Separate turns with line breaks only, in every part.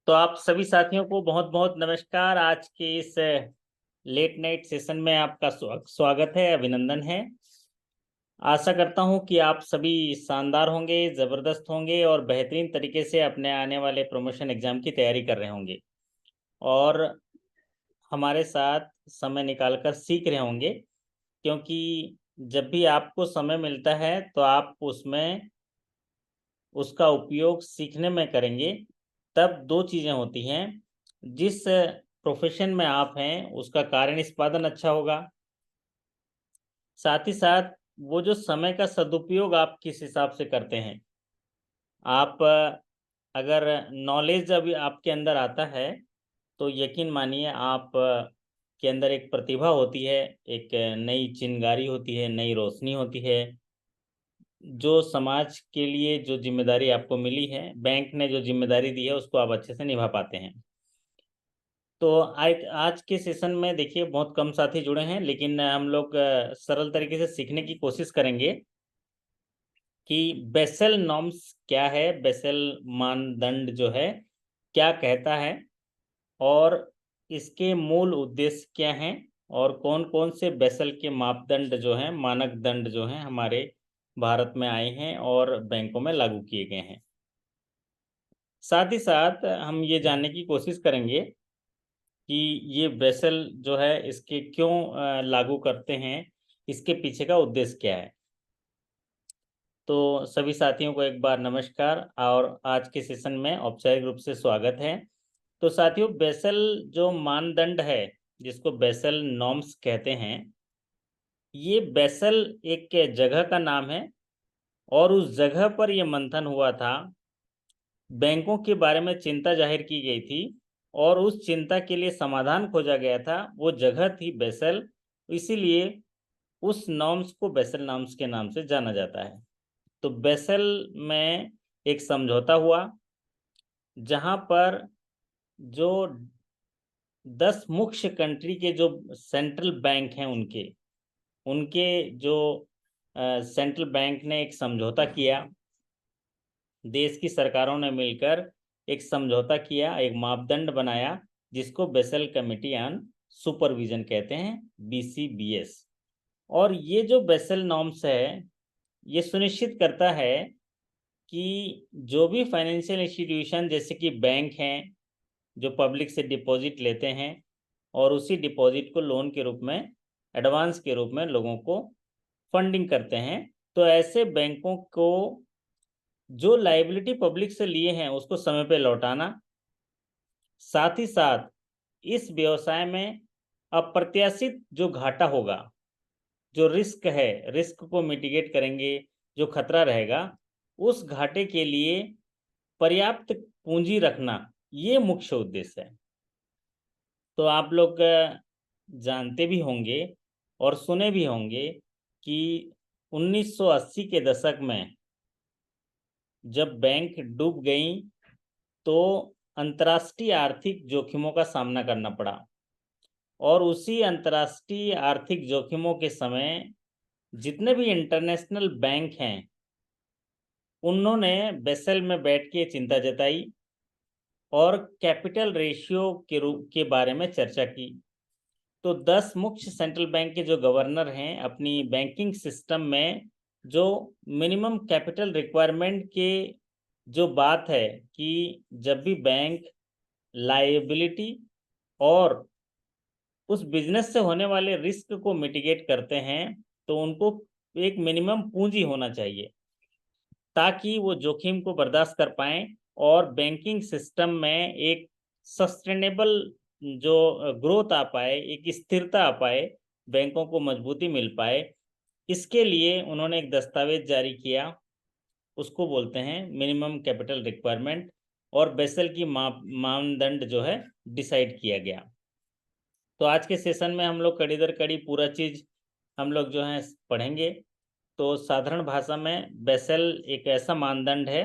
तो आप सभी साथियों को बहुत बहुत नमस्कार। आज के इस लेट नाइट सेशन में आपका स्वागत है, अभिनंदन है। आशा करता हूं कि आप सभी शानदार होंगे, ज़बरदस्त होंगे और बेहतरीन तरीके से अपने आने वाले प्रमोशन एग्जाम की तैयारी कर रहे होंगे और हमारे साथ समय निकालकर सीख रहे होंगे, क्योंकि जब भी आपको समय मिलता है तो आप उसमें उसका उपयोग सीखने में करेंगे। तब दो चीज़ें होती हैं, जिस प्रोफेशन में आप हैं उसका कार्य निष्पादन अच्छा होगा, साथ ही साथ वो जो समय का सदुपयोग आप किस हिसाब से करते हैं। आप अगर नॉलेज अभी आपके अंदर आता है तो यकीन मानिए आप के अंदर एक प्रतिभा होती है, एक नई चिंगारी होती है, नई रोशनी होती है। जो समाज के लिए जो जिम्मेदारी आपको मिली है, बैंक ने जो जिम्मेदारी दी है, उसको आप अच्छे से निभा पाते हैं। तो आज आज के सेशन में देखिए बहुत कम साथी जुड़े हैं, लेकिन हम लोग सरल तरीके से सीखने की कोशिश करेंगे कि बेसेल नॉर्म्स क्या है, बेसेल मानदंड जो है क्या कहता है और इसके मूल उद्देश्य क्या हैं और कौन कौन से बेसेल के मापदंड जो हैं, मानक दंड जो हैं हमारे भारत में आए हैं और बैंकों में लागू किए गए हैं। साथ ही साथ हम ये जानने की कोशिश करेंगे कि ये बेसेल जो है इसके क्यों लागू करते हैं, इसके पीछे का उद्देश्य क्या है। तो सभी साथियों को एक बार नमस्कार और आज के सेशन में औपचारिक रूप से स्वागत है। तो साथियों, बेसेल जो मानदंड है, जिसको बेसेल नॉर्म्स कहते हैं, ये बेसेल एक जगह का नाम है और उस जगह पर यह मंथन हुआ था। बैंकों के बारे में चिंता जाहिर की गई थी और उस चिंता के लिए समाधान खोजा गया था। वो जगह थी बेसेल, इसीलिए उस नॉर्म्स को बेसेल नॉर्म्स के नाम से जाना जाता है। तो बेसेल में एक समझौता हुआ जहां पर जो 10 मुख्य कंट्री के जो सेंट्रल बैंक हैं उनके उनके जो सेंट्रल बैंक ने एक समझौता किया। देश की सरकारों ने मिलकर एक समझौता किया, एक मापदंड बनाया, जिसको बेसेल कमेटी ऑन सुपरविजन कहते हैं, BCBS। और ये जो बेसेल नॉर्म्स है, ये सुनिश्चित करता है कि जो भी फाइनेंशियल इंस्टीट्यूशन जैसे कि बैंक हैं, जो पब्लिक से डिपॉजिट लेते हैं और उसी डिपॉजिट को लोन के रूप में, एडवांस के रूप में लोगों को फंडिंग करते हैं, तो ऐसे बैंकों को जो लायबिलिटी पब्लिक से लिए हैं उसको समय पे लौटाना, साथ ही साथ इस व्यवसाय में अप्रत्याशित जो घाटा होगा, जो रिस्क है, रिस्क को मिटिगेट करेंगे, जो खतरा रहेगा, उस घाटे के लिए पर्याप्त पूंजी रखना, ये मुख्य उद्देश्य है। तो आप लोग जानते भी होंगे और सुने भी होंगे कि 1980 के दशक में जब बैंक डूब गई तो अंतर्राष्ट्रीय आर्थिक जोखिमों का सामना करना पड़ा और उसी अंतर्राष्ट्रीय आर्थिक जोखिमों के समय जितने भी इंटरनेशनल बैंक हैं उन्होंने बेसेल में बैठ के चिंता जताई और कैपिटल रेशियो के बारे में चर्चा की। तो 10 मुख्य सेंट्रल बैंक के जो गवर्नर हैं अपनी बैंकिंग सिस्टम में जो मिनिमम कैपिटल रिक्वायरमेंट के जो बात है कि जब भी बैंक लायबिलिटी और उस बिजनेस से होने वाले रिस्क को मिटिगेट करते हैं तो उनको एक मिनिमम पूंजी होना चाहिए ताकि वो जोखिम को बर्दाश्त कर पाएं और बैंकिंग सिस्टम में एक सस्टेनेबल जो ग्रोथ आ पाए, एक स्थिरता आ पाए, बैंकों को मजबूती मिल पाए। इसके लिए उन्होंने एक दस्तावेज जारी किया, उसको बोलते हैं मिनिमम कैपिटल रिक्वायरमेंट, और बेसेल की मानदंड जो है डिसाइड किया गया। तो आज के सेशन में हम लोग कड़ी दर कड़ी पूरा चीज हम लोग जो है पढ़ेंगे। तो साधारण भाषा में बेसेल एक ऐसा मानदंड है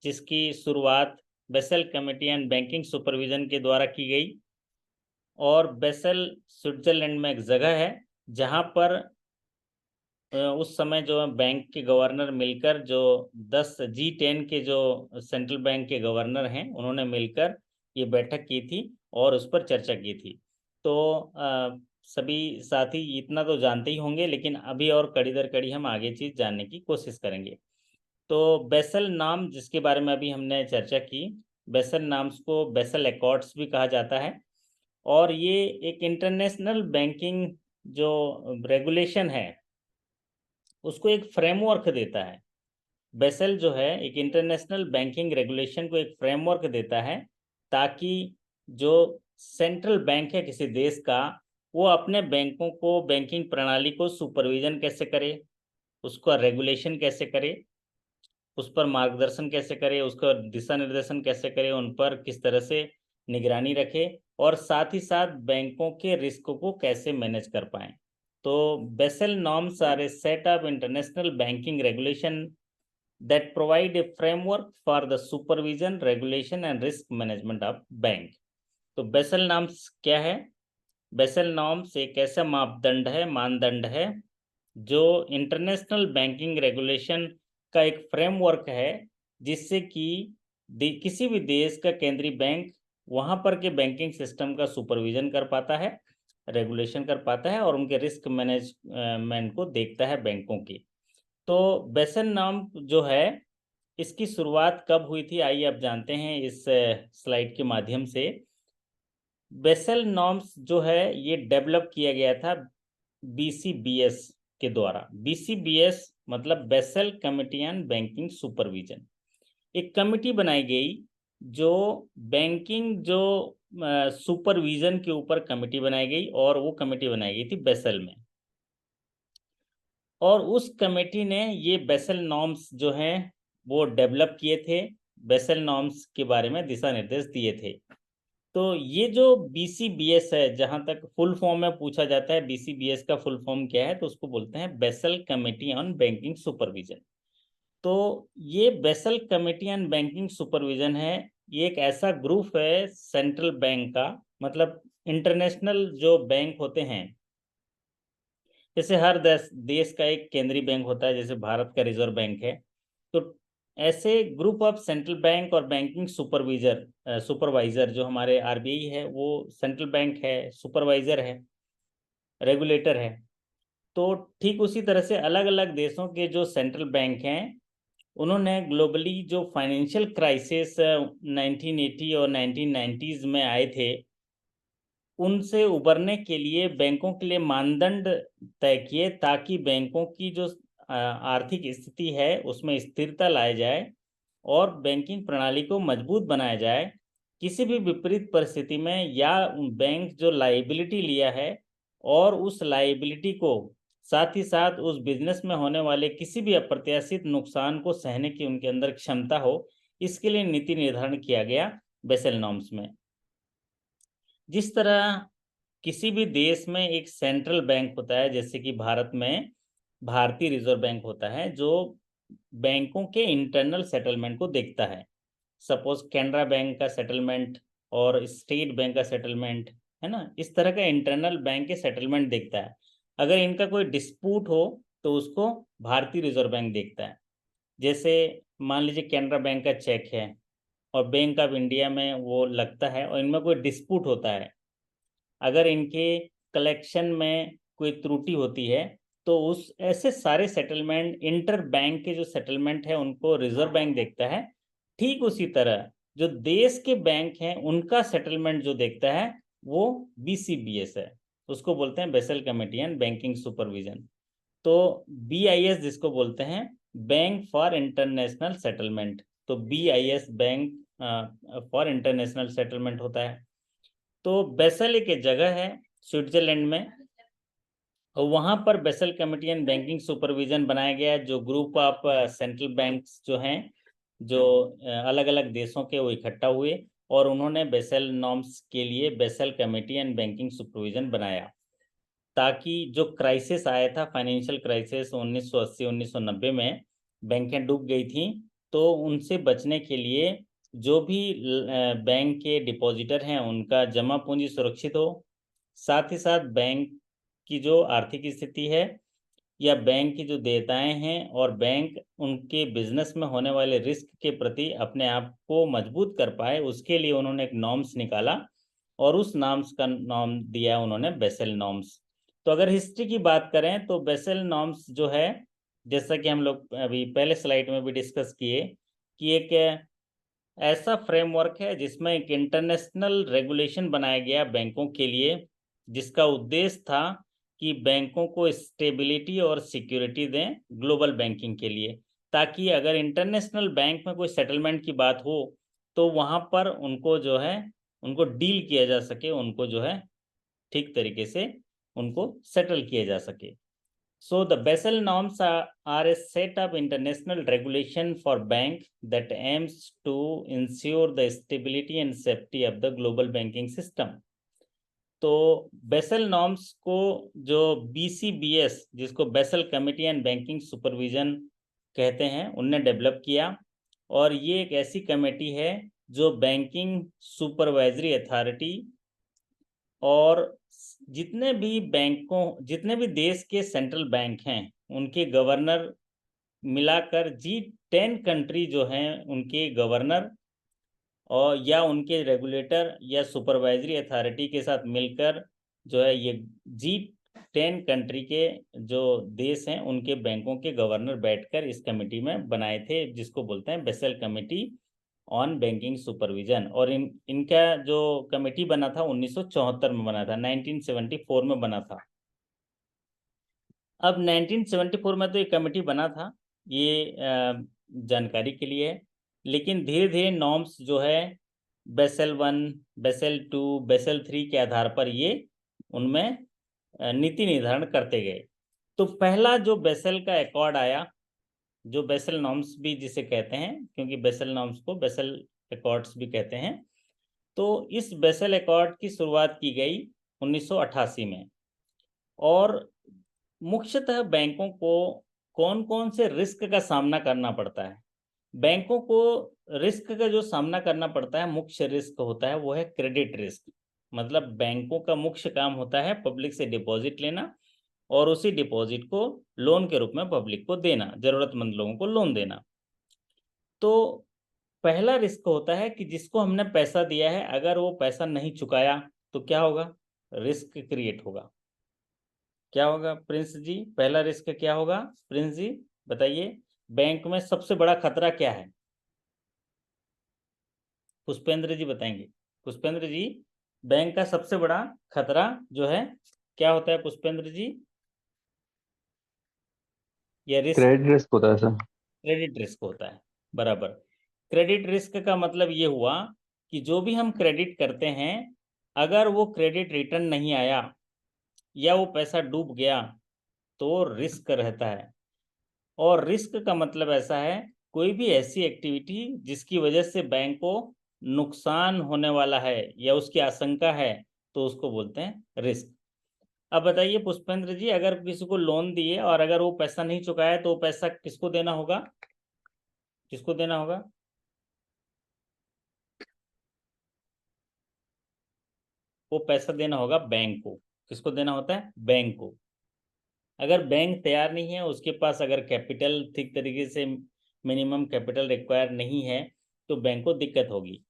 जिसकी शुरुआत Bessel committee and banking supervision के द्वारा की गई और बेसेल स्विट्जरलैंड में एक जगह है जहां पर उस समय जो बैंक के गवर्नर मिलकर जो 10 G10 के जो सेंट्रल बैंक के गवर्नर हैं उन्होंने मिलकर ये बैठक की थी और उस पर चर्चा की थी। तो सभी साथी इतना तो जानते ही होंगे, लेकिन अभी और कड़ी दर कड़ी हम आगे चीज़ जानने की कोशिश करेंगे। तो बेसल नाम जिसके बारे में अभी हमने चर्चा की, बेसल नाम्स को बेसल एकॉर्ड्स भी कहा जाता है, और ये एक इंटरनेशनल बैंकिंग जो रेगुलेशन है उसको एक फ्रेमवर्क देता है। बेसल जो है एक इंटरनेशनल बैंकिंग रेगुलेशन को एक फ्रेमवर्क देता है, ताकि जो सेंट्रल बैंक है किसी देश का, वो अपने बैंकों को, बैंकिंग प्रणाली को सुपरविजन कैसे करे, उसका रेगुलेशन कैसे करे, उस पर मार्गदर्शन कैसे करे, उसका दिशा निर्देशन कैसे करे, उन पर किस तरह से निगरानी रखे, और साथ ही साथ बैंकों के रिस्क को कैसे मैनेज कर पाए। तो Basel norms are a set of international banking regulation that provide a framework for the supervision, regulation and risk management of bank। तो बेसल नॉर्म्स क्या है? बेसल नॉर्म्स एक ऐसा मापदंड है, मानदंड है, जो इंटरनेशनल बैंकिंग रेगुलेशन का एक फ्रेमवर्क है, जिससे कि किसी भी देश का केंद्रीय बैंक वहाँ पर के बैंकिंग सिस्टम का सुपरविजन कर पाता है, रेगुलेशन कर पाता है, और उनके रिस्क मैनेजमेंट को देखता है बैंकों की। तो बेसल नॉर्म जो है, इसकी शुरुआत कब हुई थी, आइए अब जानते हैं इस स्लाइड के माध्यम से। बेसल नॉर्म्स जो है ये डेवलप किया गया था BCBS के द्वारा। BCBS मतलब Basel committee on banking supervision. एक कमिटी बनाई गई जो बैंकिंग जो सुपरविजन के ऊपर कमिटी बनाई गई, और वो कमिटी बनाई गई थी बेसल में, और उस कमेटी ने ये बेसल नॉर्म्स जो हैं वो डेवलप किए थे, बेसल नॉर्म्स के बारे में दिशा निर्देश दिए थे। तो ये जो BCBS है, जहां तक फुल फॉर्म में पूछा जाता है BCBS का फुल फॉर्म क्या है, तो उसको बोलते हैं basal committee on banking supervision. तो ये basal committee on banking supervision है, ये एक ऐसा ग्रुप है सेंट्रल बैंक का, मतलब इंटरनेशनल जो बैंक होते हैं, जैसे हर देश का एक केंद्रीय बैंक होता है, जैसे भारत का रिजर्व बैंक है, तो ऐसे ग्रुप ऑफ सेंट्रल बैंक और बैंकिंग सुपरवाइजर जो हमारे RBI है, वो सेंट्रल बैंक है, सुपरवाइजर है, रेगुलेटर है। तो ठीक उसी तरह से अलग अलग देशों के जो सेंट्रल बैंक हैं, उन्होंने ग्लोबली जो फाइनेंशियल क्राइसिस 1980 और 1990s में आए थे, उनसे उबरने के लिए बैंकों के लिए मानदंड तय किए, ताकि बैंकों की जो आर्थिक स्थिति है उसमें स्थिरता लाई जाए और बैंकिंग प्रणाली को मजबूत बनाया जाए। किसी भी विपरीत परिस्थिति में, या बैंक जो लायबिलिटी लिया है और उस लायबिलिटी को, साथ ही साथ उस बिजनेस में होने वाले किसी भी अप्रत्याशित नुकसान को सहने की उनके अंदर क्षमता हो, इसके लिए नीति निर्धारण किया गया बेसल नॉर्म्स में। जिस तरह किसी भी देश में एक सेंट्रल बैंक होता है, जैसे कि भारत में भारतीय रिजर्व बैंक होता है, जो बैंकों के इंटरनल सेटलमेंट को देखता है। सपोज कैनरा बैंक का सेटलमेंट और स्टेट बैंक का सेटलमेंट है ना, इस तरह का इंटरनल बैंक के सेटलमेंट देखता है। अगर इनका कोई डिस्प्यूट हो तो उसको भारतीय रिजर्व बैंक देखता है। जैसे मान लीजिए कैनरा बैंक का चेक है और बैंक ऑफ इंडिया में वो लगता है, और इनमें कोई डिस्प्यूट होता है, अगर इनके कलेक्शन में कोई त्रुटि होती है, तो उस ऐसे सारे सेटलमेंट, इंटर बैंक के जो सेटलमेंट है, उनको रिजर्व बैंक देखता है। ठीक उसी तरह जो देश के बैंक हैं उनका सेटलमेंट जो देखता है वो BCBS है, उसको बोलते हैं basal committee on banking supervision. तो BIS जिसको बोलते हैं बैंक फॉर इंटरनेशनल सेटलमेंट, तो BIS bank for international settlement होता है। तो बेसल एक जगह है स्विट्जरलैंड में, और वहाँ पर basal committee on banking supervision बनाया गया है, जो ग्रुप ऑफ सेंट्रल बैंक्स जो हैं, जो अलग अलग देशों के, वो इकट्ठा हुए और उन्होंने बेसल नॉर्म्स के लिए basal committee on banking supervision बनाया, ताकि जो क्राइसिस आया था, फाइनेंशियल क्राइसिस 1980-1990 में, बैंकें डूब गई थी, तो उनसे बचने के लिए जो भी बैंक के डिपॉजिटर हैं उनका जमा पूंजी सुरक्षित हो, साथ ही साथ बैंक की जो आर्थिक स्थिति है या बैंक की जो देयताएं हैं और बैंक उनके बिजनेस में होने वाले रिस्क के प्रति अपने आप को मजबूत कर पाए, उसके लिए उन्होंने एक नॉर्म्स निकाला और उस नॉर्म्स का नाम दिया उन्होंने बेसल नॉर्म्स। तो अगर हिस्ट्री की बात करें तो बेसल नॉर्म्स जो है, जैसा कि हम लोग अभी पहले स्लाइड में भी डिस्कस किए, कि एक ऐसा फ्रेमवर्क है जिसमें एक इंटरनेशनल रेगुलेशन बनाया गया बैंकों के लिए, जिसका उद्देश्य था कि बैंकों को स्टेबिलिटी और सिक्योरिटी दें ग्लोबल बैंकिंग के लिए, ताकि अगर इंटरनेशनल बैंक में कोई सेटलमेंट की बात हो तो वहां पर उनको जो है उनको डील किया जा सके, उनको जो है ठीक तरीके से उनको सेटल किया जा सके। So the Basel norms are a set of international regulation for bank that aims to ensure the stability and safety of the global banking system. तो बेसल नॉर्म्स को जो BCBS, जिसको Basel committee and banking supervision कहते हैं, उनने develop किया। और ये एक ऐसी कमेटी है जो बैंकिंग सुपरवाइजरी अथॉरिटी और जितने भी देश के सेंट्रल बैंक हैं उनके गवर्नर मिलाकर G10 कंट्री जो हैं उनके गवर्नर और या उनके रेगुलेटर या सुपरवाइजरी अथॉरिटी के साथ मिलकर जो है ये G10 कंट्री के जो देश हैं उनके बैंकों के गवर्नर बैठकर इस कमेटी में बनाए थे, जिसको बोलते हैं basal committee on banking supervision. और इनका जो कमेटी बना था 1974 में बना था, 1974 में बना था। अब 1974 में तो ये कमेटी बना था, ये जानकारी के लिए है, लेकिन धीरे धीरे नॉर्म्स जो है बेसल 1, बेसल 2, बेसल 3 के आधार पर ये उनमें नीति निर्धारण करते गए। तो पहला जो बेसल का एकॉर्ड आया, जो बेसल नॉर्म्स भी जिसे कहते हैं, क्योंकि बेसल नॉर्म्स को बेसल एकॉर्ड्स भी कहते हैं, तो इस बेसल एकॉर्ड की शुरुआत की गई 1988 में। और मुख्यतः बैंकों को कौन कौन से रिस्क का सामना करना पड़ता है? बैंकों को रिस्क का जो सामना करना पड़ता है, मुख्य रिस्क होता है वो है क्रेडिट रिस्क। मतलब बैंकों का मुख्य काम होता है पब्लिक से डिपॉजिट लेना और उसी डिपॉजिट को लोन के रूप में पब्लिक को देना, जरूरतमंद लोगों को लोन देना। तो पहला रिस्क होता है कि जिसको हमने पैसा दिया है, अगर वो पैसा नहीं चुकाया तो क्या होगा? रिस्क क्रिएट होगा। क्या होगा प्रिंस जी? पहला रिस्क क्या होगा प्रिंस जी, बताइए। बैंक में सबसे बड़ा खतरा क्या है? पुष्पेंद्र जी बताएंगे। पुष्पेंद्र जी, बैंक का सबसे बड़ा खतरा जो है क्या होता है पुष्पेंद्र जी? ये रिस्क
क्रेडिट रिस्क होता है सर।
क्रेडिट रिस्क होता है, बराबर। क्रेडिट रिस्क का मतलब ये हुआ कि जो भी हम क्रेडिट करते हैं, अगर वो क्रेडिट रिटर्न नहीं आया या वो पैसा डूब गया तो रिस्क रहता है। और रिस्क का मतलब ऐसा है, कोई भी ऐसी एक्टिविटी जिसकी वजह से बैंक को नुकसान होने वाला है या उसकी आशंका है, तो उसको बोलते हैं रिस्क। अब बताइए पुष्पेंद्र जी, अगर किसी को लोन दिए और अगर वो पैसा नहीं चुकाया तो वो पैसा किसको देना होगा? किसको देना होगा? वो पैसा देना होगा बैंक को। किसको देना होता है? बैंक को। अगर बैंक तैयार नहीं है, उसके पास अगर कैपिटल ठीक तरीके से मिनिमम कैपिटल रिक्वायर नहीं है, तो बैंक को दिक्कत होगी।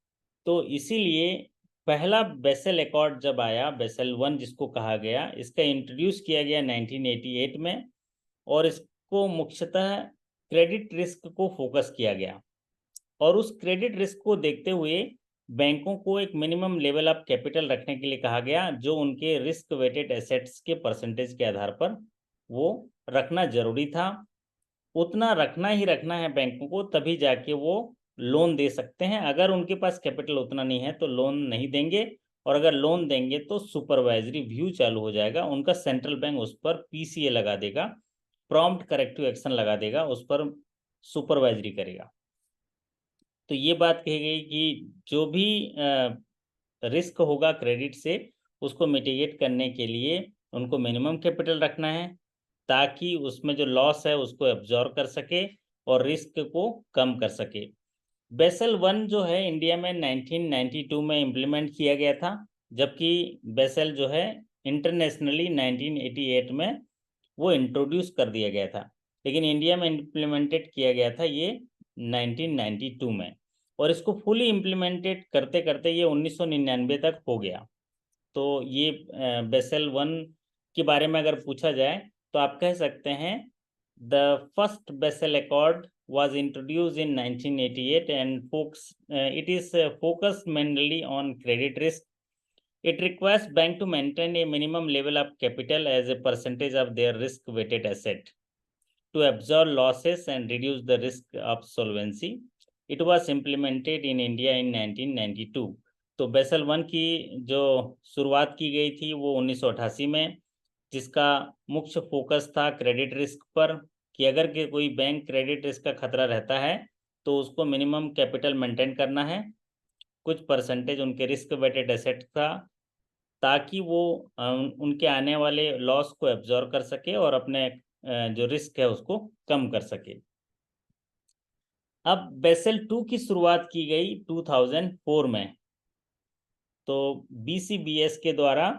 तो इसीलिए पहला बेसल एकॉर्ड जब आया, बेसल 1 जिसको कहा गया, इसका इंट्रोड्यूस किया गया 1988 में। और इसको मुख्यतः क्रेडिट रिस्क को फोकस किया गया और उस क्रेडिट रिस्क को देखते हुए बैंकों को एक मिनिमम लेवल ऑफ कैपिटल रखने के लिए कहा गया, जो उनके रिस्क वेटेड एसेट्स के परसेंटेज के आधार पर वो रखना जरूरी था। उतना रखना ही रखना है बैंकों को, तभी जाके वो लोन दे सकते हैं। अगर उनके पास कैपिटल उतना नहीं है तो लोन नहीं देंगे, और अगर लोन देंगे तो सुपरवाइजरी व्यू चालू हो जाएगा उनका। सेंट्रल बैंक उस पर PCA लगा देगा, प्रॉम्प्ट करेक्टिव एक्शन लगा देगा, उस पर सुपरवाइजरी करेगा। तो ये बात कही गई कि जो भी रिस्क होगा क्रेडिट से, उसको मिटिगेट करने के लिए उनको मिनिमम कैपिटल रखना है, ताकि उसमें जो लॉस है उसको एब्जॉर्ब कर सके और रिस्क को कम कर सके। बेसल 1 जो है इंडिया में 1992 में इम्प्लीमेंट किया गया था, जबकि बेसल जो है इंटरनेशनली 1988 में वो इंट्रोड्यूस कर दिया गया था, लेकिन इंडिया में इम्प्लीमेंटेड किया गया था ये 1992 में, और इसको फुली इम्प्लीमेंटेड करते करते ये 1999 तक हो गया। तो ये बेसल वन के बारे में अगर पूछा जाए तो आप कह सकते हैं the first Basel accord was introduced in 1988 and it is focused mainly on credit risk. It requires bank to maintain a minimum level of capital as a percentage of their risk weighted asset to absorb losses and reduce the risk of solvency. It was implemented in India in 1992. तो Basel one की जो शुरुआत की गई थी वो 1988 में, जिसका मुख्य फोकस था क्रेडिट रिस्क पर, कि अगर के कोई बैंक क्रेडिट रिस्क का खतरा रहता है तो उसको मिनिमम कैपिटल मेंटेन करना है, कुछ परसेंटेज उनके रिस्क वेटेड एसेट का, ताकि वो उनके आने वाले लॉस को एब्जॉर्ब कर सके और अपने जो रिस्क है उसको कम कर सके। अब बेसल 2 की शुरुआत की गई 2004 में, तो BCBS के द्वारा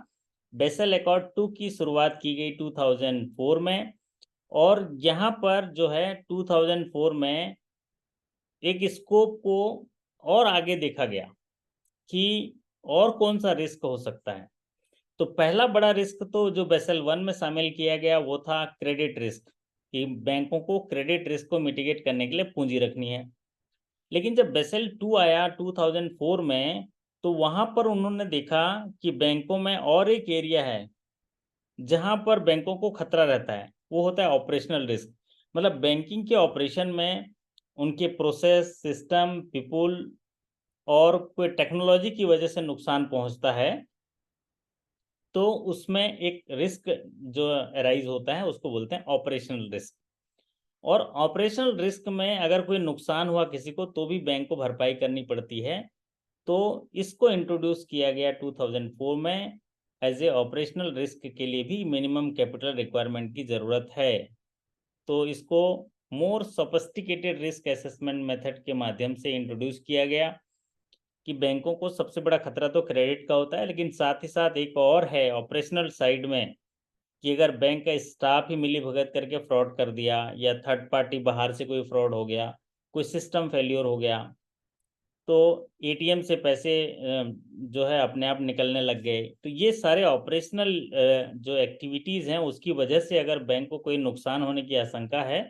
बेसल अकॉर्ड 2 की शुरुआत की गई 2004 में, और यहाँ पर जो है 2004 में एक स्कोप को और आगे देखा गया कि और कौन सा रिस्क हो सकता है। तो पहला बड़ा रिस्क तो जो बेसल 1 में शामिल किया गया वो था क्रेडिट रिस्क, कि बैंकों को क्रेडिट रिस्क को मिटिगेट करने के लिए पूंजी रखनी है। लेकिन जब बेसल 2 आया 2004 में, तो वहां पर उन्होंने देखा कि बैंकों में और एक एरिया है जहां पर बैंकों को खतरा रहता है, वो होता है ऑपरेशनल रिस्क। मतलब बैंकिंग के ऑपरेशन में उनके प्रोसेस, सिस्टम, पीपुल और कोई टेक्नोलॉजी की वजह से नुकसान पहुंचता है, तो उसमें एक रिस्क जो अराइज होता है उसको बोलते हैं ऑपरेशनल रिस्क। और ऑपरेशनल रिस्क में अगर कोई नुकसान हुआ किसी को तो भी बैंक को भरपाई करनी पड़ती है। तो इसको इंट्रोड्यूस किया गया 2004 में एज ए ऑपरेशनल रिस्क के लिए भी मिनिमम कैपिटल रिक्वायरमेंट की ज़रूरत है। तो इसको मोर सोफिस्टिकेटेड रिस्क असेसमेंट मेथड के माध्यम से इंट्रोड्यूस किया गया कि बैंकों को सबसे बड़ा खतरा तो क्रेडिट का होता है, लेकिन साथ ही साथ एक और है ऑपरेशनल साइड में, कि अगर बैंक का स्टाफ ही मिली भगत करके फ्रॉड कर दिया, या थर्ड पार्टी बाहर से कोई फ्रॉड हो गया, कोई सिस्टम फेल्योर हो गया, तो एटीएम से पैसे जो है अपने आप निकलने लग गए, तो ये सारे ऑपरेशनल जो एक्टिविटीज़ हैं उसकी वजह से अगर बैंक को कोई नुकसान होने की आशंका है,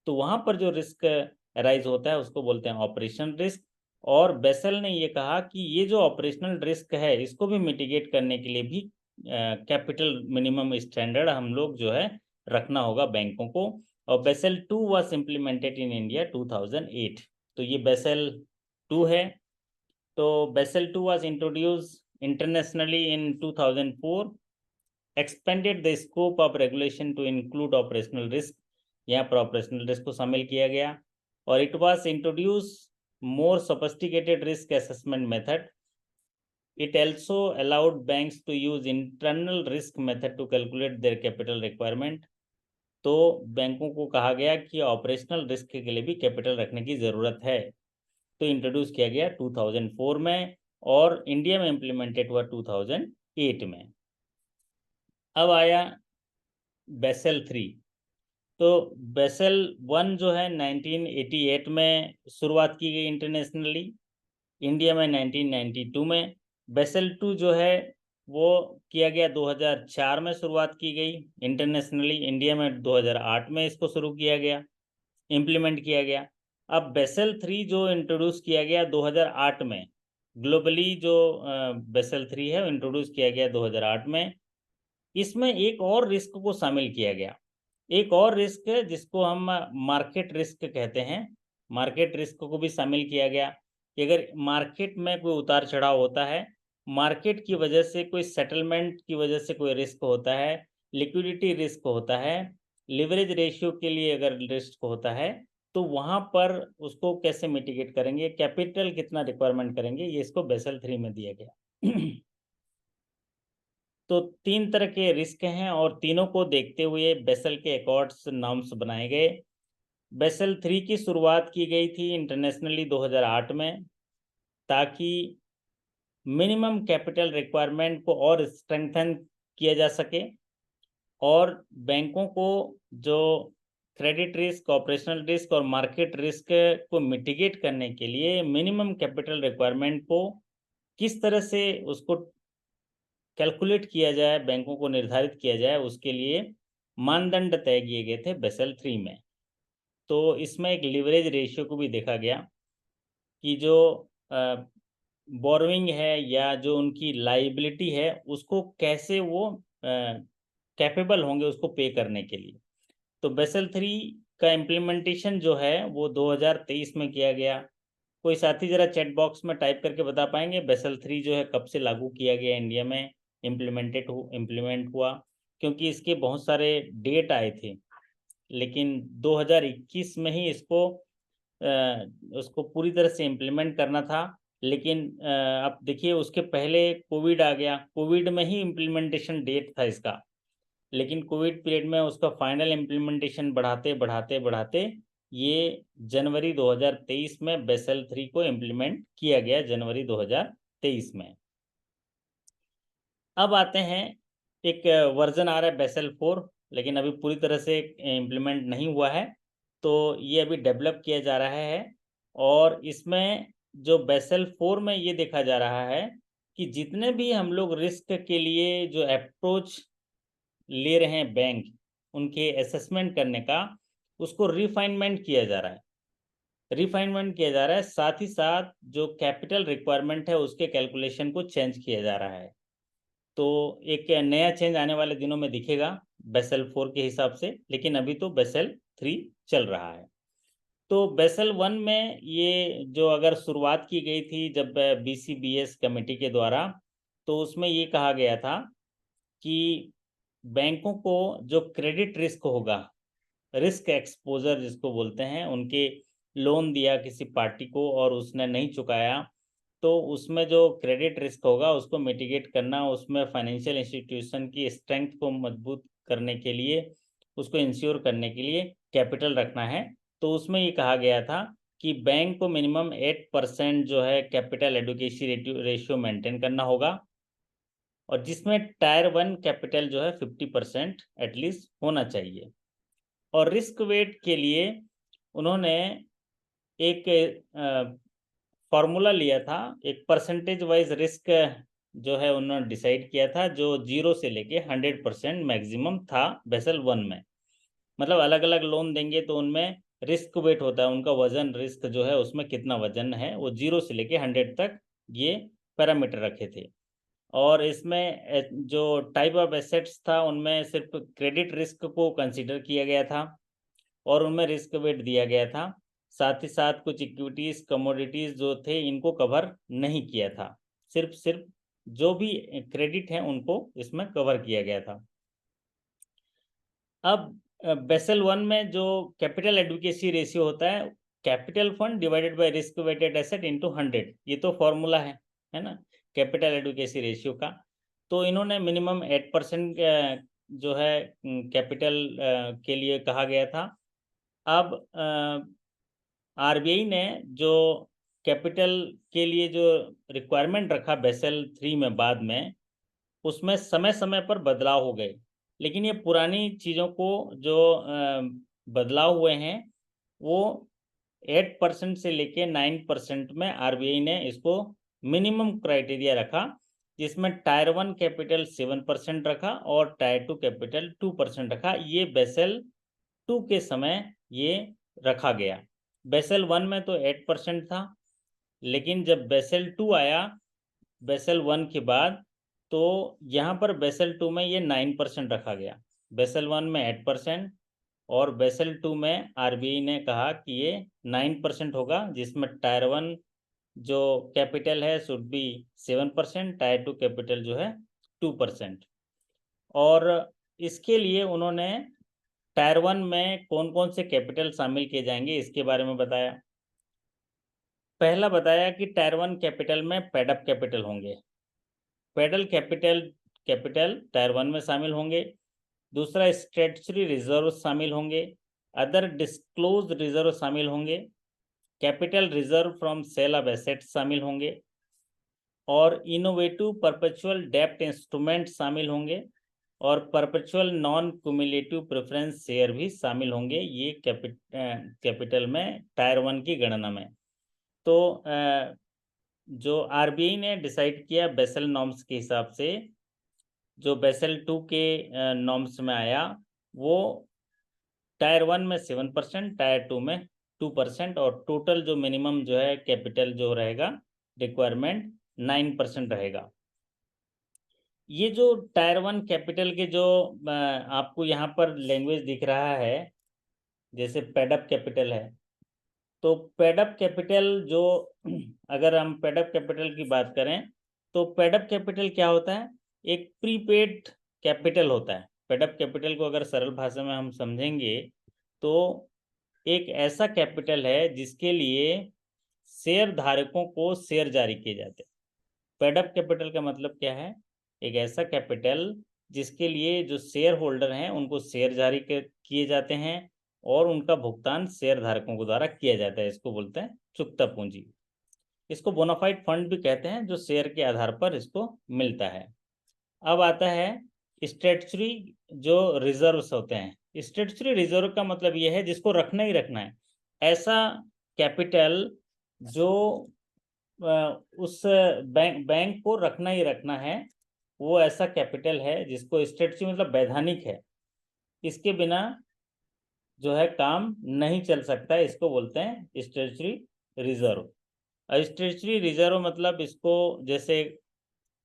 तो वहाँ पर जो रिस्क अराइज होता है उसको बोलते हैं ऑपरेशनल रिस्क। और बेसल ने ये कहा कि ये जो ऑपरेशनल रिस्क है इसको भी मिटिगेट करने के लिए भी कैपिटल मिनिमम स्टैंडर्ड हम लोग जो है रखना होगा बैंकों को। और Basel 2 was implemented in India 2008। तो ये बेसल 2 है। तो Basel 2 was introduced internationally in 2004, expanded the scope of regulation to include operational risk. यहाँ पर ऑपरेशनल रिस्क को शामिल किया गया। और it was introduced more sophisticated risk assessment method. It also allowed banks to use internal risk method to calculate their capital requirement. तो बैंकों को कहा गया कि ऑपरेशनल रिस्क के लिए भी कैपिटल रखने की ज़रूरत है, तो इंट्रोड्यूस किया गया 2004 में, और इंडिया में इम्प्लीमेंटेड हुआ 2008 में। अब आया बेसल 3। तो बेसल 1 जो है 1988 में शुरुआत की गई इंटरनेशनली, इंडिया में 1992 में। बेसल 2 जो है वो किया गया 2004 में शुरुआत की गई इंटरनेशनली, इंडिया में 2008 में इसको शुरू किया गया, इम्प्लीमेंट किया गया। अब बेसल 3 जो इंट्रोड्यूस किया गया 2008 में, ग्लोबली जो बेसल 3 है इंट्रोड्यूस किया गया 2008 में। इसमें एक और रिस्क को शामिल किया गया, एक और रिस्क है जिसको हम मार्केट रिस्क कहते हैं। मार्केट रिस्क को भी शामिल किया गया कि अगर मार्केट में कोई उतार चढ़ाव होता है, मार्केट की वजह से कोई सेटलमेंट की वजह से कोई रिस्क होता है, लिक्विडिटी रिस्क होता है, लिवरेज रेशियो के लिए अगर रिस्क होता है, तो वहाँ पर उसको कैसे मिटिगेट करेंगे, कैपिटल कितना रिक्वायरमेंट करेंगे, ये इसको बेसल 3 में दिया गया। तो 3 तरह के रिस्क हैं और तीनों को देखते हुए बेसल के अकॉर्ड्स नॉर्म्स बनाए गए। बेसल 3 की शुरुआत की गई थी इंटरनेशनली 2008 में, ताकि मिनिमम कैपिटल रिक्वायरमेंट को और स्ट्रेंथन किया जा सके। और बैंकों को जो क्रेडिट रिस्क, ऑपरेशनल रिस्क और मार्केट रिस्क को मिटिगेट करने के लिए मिनिमम कैपिटल रिक्वायरमेंट को किस तरह से उसको कैलकुलेट किया जाए, बैंकों को निर्धारित किया जाए, उसके लिए मानदंड तय किए गए थे बेसल 3 में। तो इसमें एक लिवरेज रेशियो को भी देखा गया कि जो बोरोइंग है या जो उनकी लाइबिलिटी है उसको कैसे वो कैपेबल होंगे उसको पे करने के लिए। तो बेसल 3 का इम्प्लीमेंटेशन जो है वो 2023 में किया गया। कोई साथी जरा चैट बॉक्स में टाइप करके बता पाएंगे बेसल 3 जो है कब से लागू किया गया इंडिया में, इम्प्लीमेंट हुआ? क्योंकि इसके बहुत सारे डेट आए थे, लेकिन 2021 में ही उसको पूरी तरह से इम्प्लीमेंट करना था। लेकिन अब देखिए उसके पहले कोविड आ गया, कोविड में ही इम्प्लीमेंटेशन डेट था इसका, लेकिन कोविड पीरियड में उसका फाइनल इम्प्लीमेंटेशन बढ़ाते बढ़ाते बढ़ाते ये जनवरी 2023 में बेसल 3 को इम्प्लीमेंट किया गया, जनवरी 2023 में। अब आते हैं, एक वर्जन आ रहा है बेसल 4, लेकिन अभी पूरी तरह से इम्प्लीमेंट नहीं हुआ है, तो ये अभी डेवलप किया जा रहा है। और इसमें जो बेसल 4 में ये देखा जा रहा है कि जितने भी हम लोग रिस्क के लिए जो अप्रोच ले रहे हैं बैंक, उनके असेसमेंट करने का, उसको रिफाइनमेंट किया जा रहा है, साथ ही साथ जो कैपिटल रिक्वायरमेंट है उसके कैलकुलेशन को चेंज किया जा रहा है। तो एक नया चेंज आने वाले दिनों में दिखेगा बेसल 4 के हिसाब से, लेकिन अभी तो बेसल 3 चल रहा है। तो बेसल 1 में ये जो अगर शुरुआत की गई थी जब BCBS कमेटी के द्वारा, तो उसमें ये कहा गया था कि बैंकों को जो क्रेडिट रिस्क होगा, रिस्क एक्सपोजर जिसको बोलते हैं, उनके लोन दिया किसी पार्टी को और उसने नहीं चुकाया, तो उसमें जो क्रेडिट रिस्क होगा उसको मिटिगेट करना, उसमें फाइनेंशियल इंस्टीट्यूशन की स्ट्रेंथ को मजबूत करने के लिए, उसको इंश्योर करने के लिए कैपिटल रखना है। तो उसमें ये कहा गया था कि बैंक को मिनिमम 8% जो है कैपिटल एडुकेसी रेशियो मेंटेन करना होगा, और जिसमें टायर 1 कैपिटल जो है 50% एटलीस्ट होना चाहिए। और रिस्क वेट के लिए उन्होंने एक फॉर्मूला लिया था, एक परसेंटेज वाइज रिस्क जो है उन्होंने डिसाइड किया था, जो 0 से लेके 100% मैक्सिमम था बेसल 1 में। मतलब अलग अलग लोन देंगे तो उनमें रिस्क वेट होता है, उनका वजन, रिस्क जो है उसमें कितना वजन है, वो 0 से लेके 100 तक ये पैरामीटर रखे थे। और इसमें जो टाइप ऑफ एसेट्स था उनमें सिर्फ क्रेडिट रिस्क को कंसीडर किया गया था और उनमें रिस्क वेट दिया गया था। साथ ही साथ कुछ इक्विटीज, कमोडिटीज जो थे इनको कवर नहीं किया था, सिर्फ जो भी क्रेडिट है उनको इसमें कवर किया गया था। अब बेसल 1 में जो कैपिटल एडुकेसी रेशियो होता है, capital fund divided by risk weighted asset into 100, ये तो फॉर्मूला है ना कैपिटल एडुकेसी रेशियो का। तो इन्होंने मिनिमम 8% जो है कैपिटल के लिए कहा गया था। अब RBI ने जो कैपिटल के लिए जो रिक्वायरमेंट रखा बेसल 3 में बाद में, उसमें समय समय पर बदलाव हो गए, लेकिन ये पुरानी चीज़ों को जो बदलाव हुए हैं वो 8% से लेके 9% में RBI ने इसको मिनिमम क्राइटेरिया रखा, जिसमें टायर 1 कैपिटल 7% रखा और टायर 2 कैपिटल 2% रखा। ये बेसल 2 के समय ये रखा गया। बेसल 1 में तो 8% था, लेकिन जब बेसल 2 आया बेसल 1 के बाद, तो यहाँ पर बेसल 2 में ये 9% रखा गया। बेसल 1 में 8% और बेसल 2 में RBI ने कहा कि ये 9% होगा, जिसमें टायर 1 जो कैपिटल है शुड बी 7%, टायर 2 कैपिटल जो है 2%। और इसके लिए उन्होंने टायर 1 में कौन कौन से कैपिटल शामिल किए जाएंगे इसके बारे में बताया। पहला बताया कि टायर 1 कैपिटल में पेडअप कैपिटल होंगे, पेडल कैपिटल टायर 1 में शामिल होंगे। दूसरा, स्टैट्यूटरी रिजर्व शामिल होंगे, अदर डिस्क्लोज रिजर्व शामिल होंगे, capital reserve from sale of assets शामिल होंगे, और इनोवेटिव परपेचुअल डेप्ट इंस्ट्रूमेंट शामिल होंगे, और perpetual non cumulative preference share भी शामिल होंगे ये कैपिटल में टायर 1 की गणना में। तो जो आरबीआई ने डिसाइड किया बेसल नॉर्म्स के हिसाब से, जो बेसल 2 के नॉर्म्स में आया, वो टायर 1 में 7%, टायर 2 में 2%, और टोटल जो मिनिमम जो है कैपिटल जो रहेगा रिक्वायरमेंट 9% रहेगा। ये जो टायर 1 कैपिटल के जो आपको यहाँ पर लैंग्वेज दिख रहा है, जैसे पेडअप कैपिटल है, तो पेडअप कैपिटल जो अगर हम पेडअप कैपिटल की बात करें तो पेडअप कैपिटल क्या होता है? एक प्रीपेड कैपिटल होता है। पेडअप कैपिटल को अगर सरल भाषा में हम समझेंगे तो एक ऐसा कैपिटल है जिसके लिए शेयर धारकों को शेयर जारी किए जाते हैं। पेडअप कैपिटल का मतलब क्या है? एक ऐसा कैपिटल जिसके लिए जो शेयर होल्डर हैं उनको शेयर जारी किए जाते हैं और उनका भुगतान शेयर धारकों के द्वारा किया जाता है। इसको बोलते हैं चुकता पूंजी। इसको बोनाफाइड फंड भी कहते हैं, जो शेयर के आधार पर इसको मिलता है। अब आता है स्टैट्यूटरी जो रिजर्व्स होते हैं। स्टैट्यूटरी रिजर्व का मतलब यह है जिसको रखना ही रखना है। ऐसा कैपिटल जो उस बैंक को रखना ही रखना है, वो ऐसा कैपिटल है जिसको स्टैट्यूटरी मतलब वैधानिक है, इसके बिना जो है काम नहीं चल सकता है। इसको बोलते हैं स्टैट्यूटरी रिजर्व। स्टैट्यूटरी रिजर्व मतलब इसको जैसे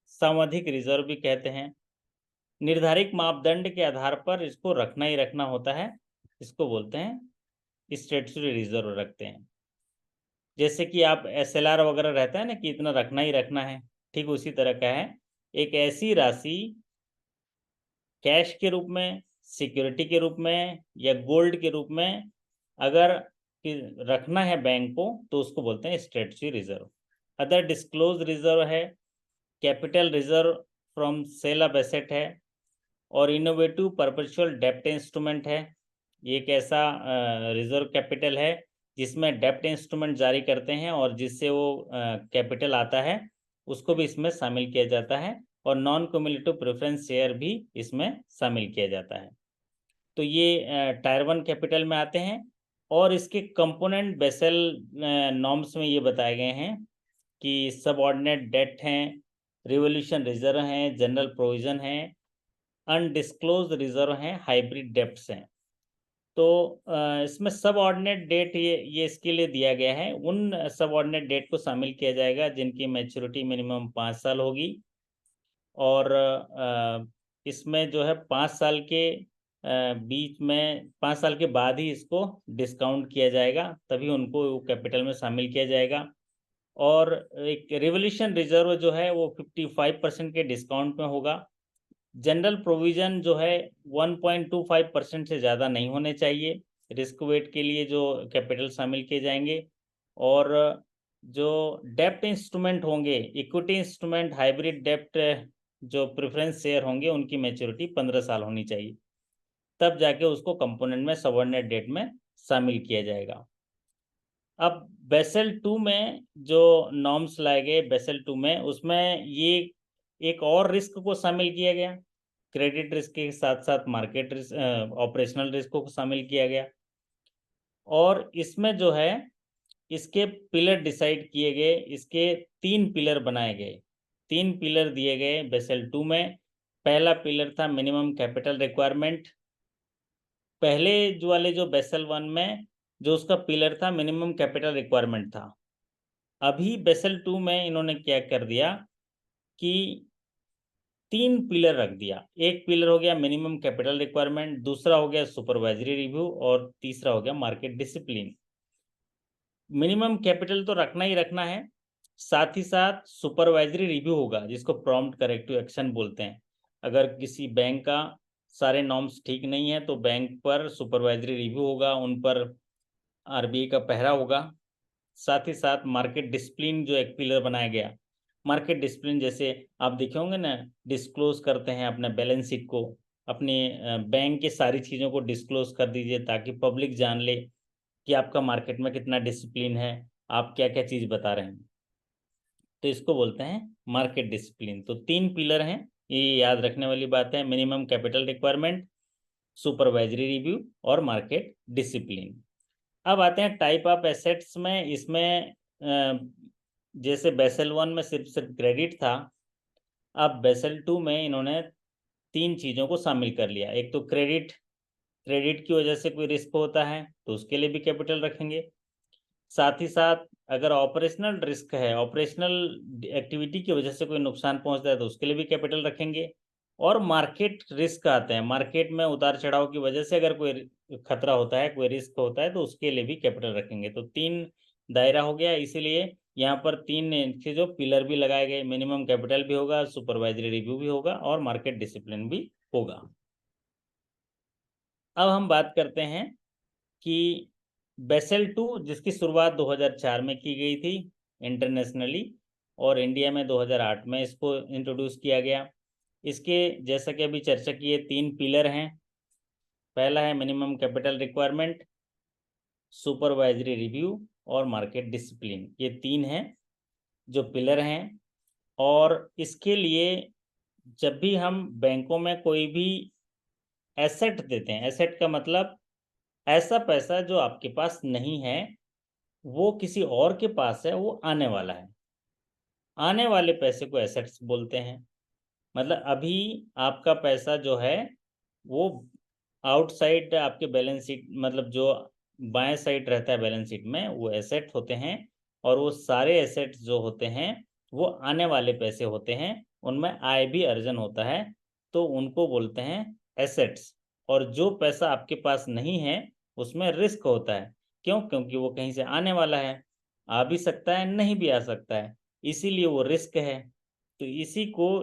सावधिक रिजर्व भी कहते हैं। निर्धारित मापदंड के आधार पर इसको रखना ही रखना होता है, इसको बोलते हैं स्टैट्यूटरी रिजर्व रखते हैं। जैसे कि आप एसएलआर वगैरह रहता है ना कि इतना रखना ही रखना है, ठीक उसी तरह का है। एक ऐसी राशि कैश के रूप में, सिक्योरिटी के रूप में या गोल्ड के रूप में अगर रखना है बैंक को तो उसको बोलते हैं statutory reserve. Other disclose reserve है, capital reserve from sale of asset है, और इनोवेटिव परपेचुअल डेप्ट इंस्ट्रूमेंट है। ये एक ऐसा रिजर्व कैपिटल है जिसमें डेप्ट इंस्ट्रूमेंट जारी करते हैं और जिससे वो कैपिटल आता है उसको भी इसमें शामिल किया जाता है, और नॉन क्यूमुलेटिव प्रेफरेंस शेयर भी इसमें शामिल किया जाता है। तो ये टायर 1 कैपिटल में आते हैं। और इसके कंपोनेंट बेसल नॉर्म्स में ये बताए गए हैं कि सबऑर्डिनेट डेट हैं, रिवोल्यूशन रिजर्व हैं, जनरल प्रोविजन हैं, अनडिस्क्लोज रिजर्व हैं, हाइब्रिड डेप्ट्स हैं। तो इसमें सब ऑर्डिनेट डेट ये इसके लिए दिया गया है, उन सब ऑर्डिनेट डेट को शामिल किया जाएगा जिनकी मैच्योरिटी मिनिमम 5 साल होगी, और इसमें जो है 5 साल के बीच में 5 साल के बाद ही इसको डिस्काउंट किया जाएगा, तभी उनको कैपिटल में शामिल किया जाएगा। और एक रिवोल्यूशन रिजर्व जो है वो 55% के डिस्काउंट में होगा। जनरल प्रोविजन जो है 1.25% से ज़्यादा नहीं होने चाहिए रिस्क वेट के लिए जो कैपिटल शामिल किए जाएंगे। और जो डेप्ट इंस्ट्रूमेंट होंगे, इक्विटी इंस्ट्रूमेंट, हाइब्रिड डेप्ट जो प्रेफरेंस शेयर होंगे, उनकी मैच्योरिटी 15 साल होनी चाहिए, तब जाके उसको कंपोनेंट में सबऑर्डिनेट डेट में शामिल किया जाएगा। अब बेसल 2 में जो नॉर्म्स लाए गए बेसल 2 में, उसमें ये एक और रिस्क को शामिल किया गया। क्रेडिट रिस्क के साथ साथ मार्केट रिस्क, ऑपरेशनल रिस्क को शामिल किया गया। और इसमें जो है इसके पिलर डिसाइड किए गए, इसके 3 पिलर बनाए गए, 3 पिलर दिए गए बेसल 2 में। पहला पिलर था मिनिमम कैपिटल रिक्वायरमेंट। पहले जो वाले जो बेसल 1 में जो उसका पिलर था मिनिमम कैपिटल रिक्वायरमेंट था। अभी बेसल 2 में इन्होंने क्या कर दिया कि 3 पिलर रख दिया। एक पिलर हो गया मिनिमम कैपिटल रिक्वायरमेंट, दूसरा हो गया सुपरवाइजरी रिव्यू, और तीसरा हो गया मार्केट डिसिप्लिन। मिनिमम कैपिटल तो रखना ही रखना है, साथ ही साथ सुपरवाइजरी रिव्यू होगा जिसको प्रॉम्प्ट करेक्टिव एक्शन बोलते हैं। अगर किसी बैंक का सारे नॉर्म्स ठीक नहीं है तो बैंक पर सुपरवाइजरी रिव्यू होगा, उन पर आरबीआई का पहरा होगा। साथ ही साथ मार्केट डिसिप्लिन जो एक पिलर बनाया गया, मार्केट डिसिप्लिन जैसे आप देखे होंगे ना, डिस्क्लोज करते हैं अपने बैलेंस शीट को, अपने बैंक के सारी चीज़ों को डिस्क्लोज कर दीजिए ताकि पब्लिक जान ले कि आपका मार्केट में कितना डिसिप्लिन है, आप क्या क्या चीज़ बता रहे हैं। तो इसको बोलते हैं मार्केट डिसिप्लिन। तो 3 पिलर हैं, ये याद रखने वाली बात है, minimum capital requirement, supervisory review और मार्केट डिसिप्लिन। अब आते हैं टाइप ऑफ एसेट्स में। इसमें जैसे बेसल 1 में सिर्फ क्रेडिट था, अब बेसल 2 में इन्होंने 3 चीज़ों को शामिल कर लिया। एक तो क्रेडिट, क्रेडिट की वजह से कोई रिस्क होता है तो उसके लिए भी कैपिटल रखेंगे। साथ ही साथ अगर ऑपरेशनल रिस्क है, ऑपरेशनल एक्टिविटी की वजह से कोई नुकसान पहुंचता है तो उसके लिए भी कैपिटल रखेंगे। और मार्केट रिस्क आते हैं, मार्केट में उतार चढ़ाव की वजह से अगर कोई खतरा होता है, कोई रिस्क होता है तो उसके लिए भी कैपिटल रखेंगे। तो 3 दायरा हो गया, इसीलिए यहाँ पर 3 के जो पिलर भी लगाए गए, मिनिमम कैपिटल भी होगा, सुपरवाइजरी रिव्यू भी होगा और मार्केट डिसिप्लिन भी होगा। अब हम बात करते हैं कि बेसल 2 जिसकी शुरुआत 2004 में की गई थी इंटरनेशनली, और इंडिया में 2008 में इसको इंट्रोड्यूस किया गया। इसके जैसा कि अभी चर्चा की है 3 पिलर हैं। पहला है minimum capital requirement, supervisory review और मार्केट डिसिप्लिन। ये 3 हैं जो पिलर हैं। और इसके लिए जब भी हम बैंकों में कोई भी एसेट देते हैं, एसेट का मतलब ऐसा पैसा जो आपके पास नहीं है, वो किसी और के पास है, वो आने वाला है, आने वाले पैसे को एसेट्स बोलते हैं। मतलब अभी आपका पैसा जो है वो आउटसाइड आपके बैलेंस शीट, मतलब जो बाएं साइड रहता है बैलेंस शीट में, वो एसेट होते हैं। और वो सारे एसेट्स जो होते हैं वो आने वाले पैसे होते हैं, उनमें आय भी अर्जन होता है, तो उनको बोलते हैं एसेट्स। और जो पैसा आपके पास नहीं है उसमें रिस्क होता है। क्यों? क्योंकि वो कहीं से आने वाला है, आ भी सकता है, नहीं भी आ सकता है, इसीलिए वो रिस्क है। तो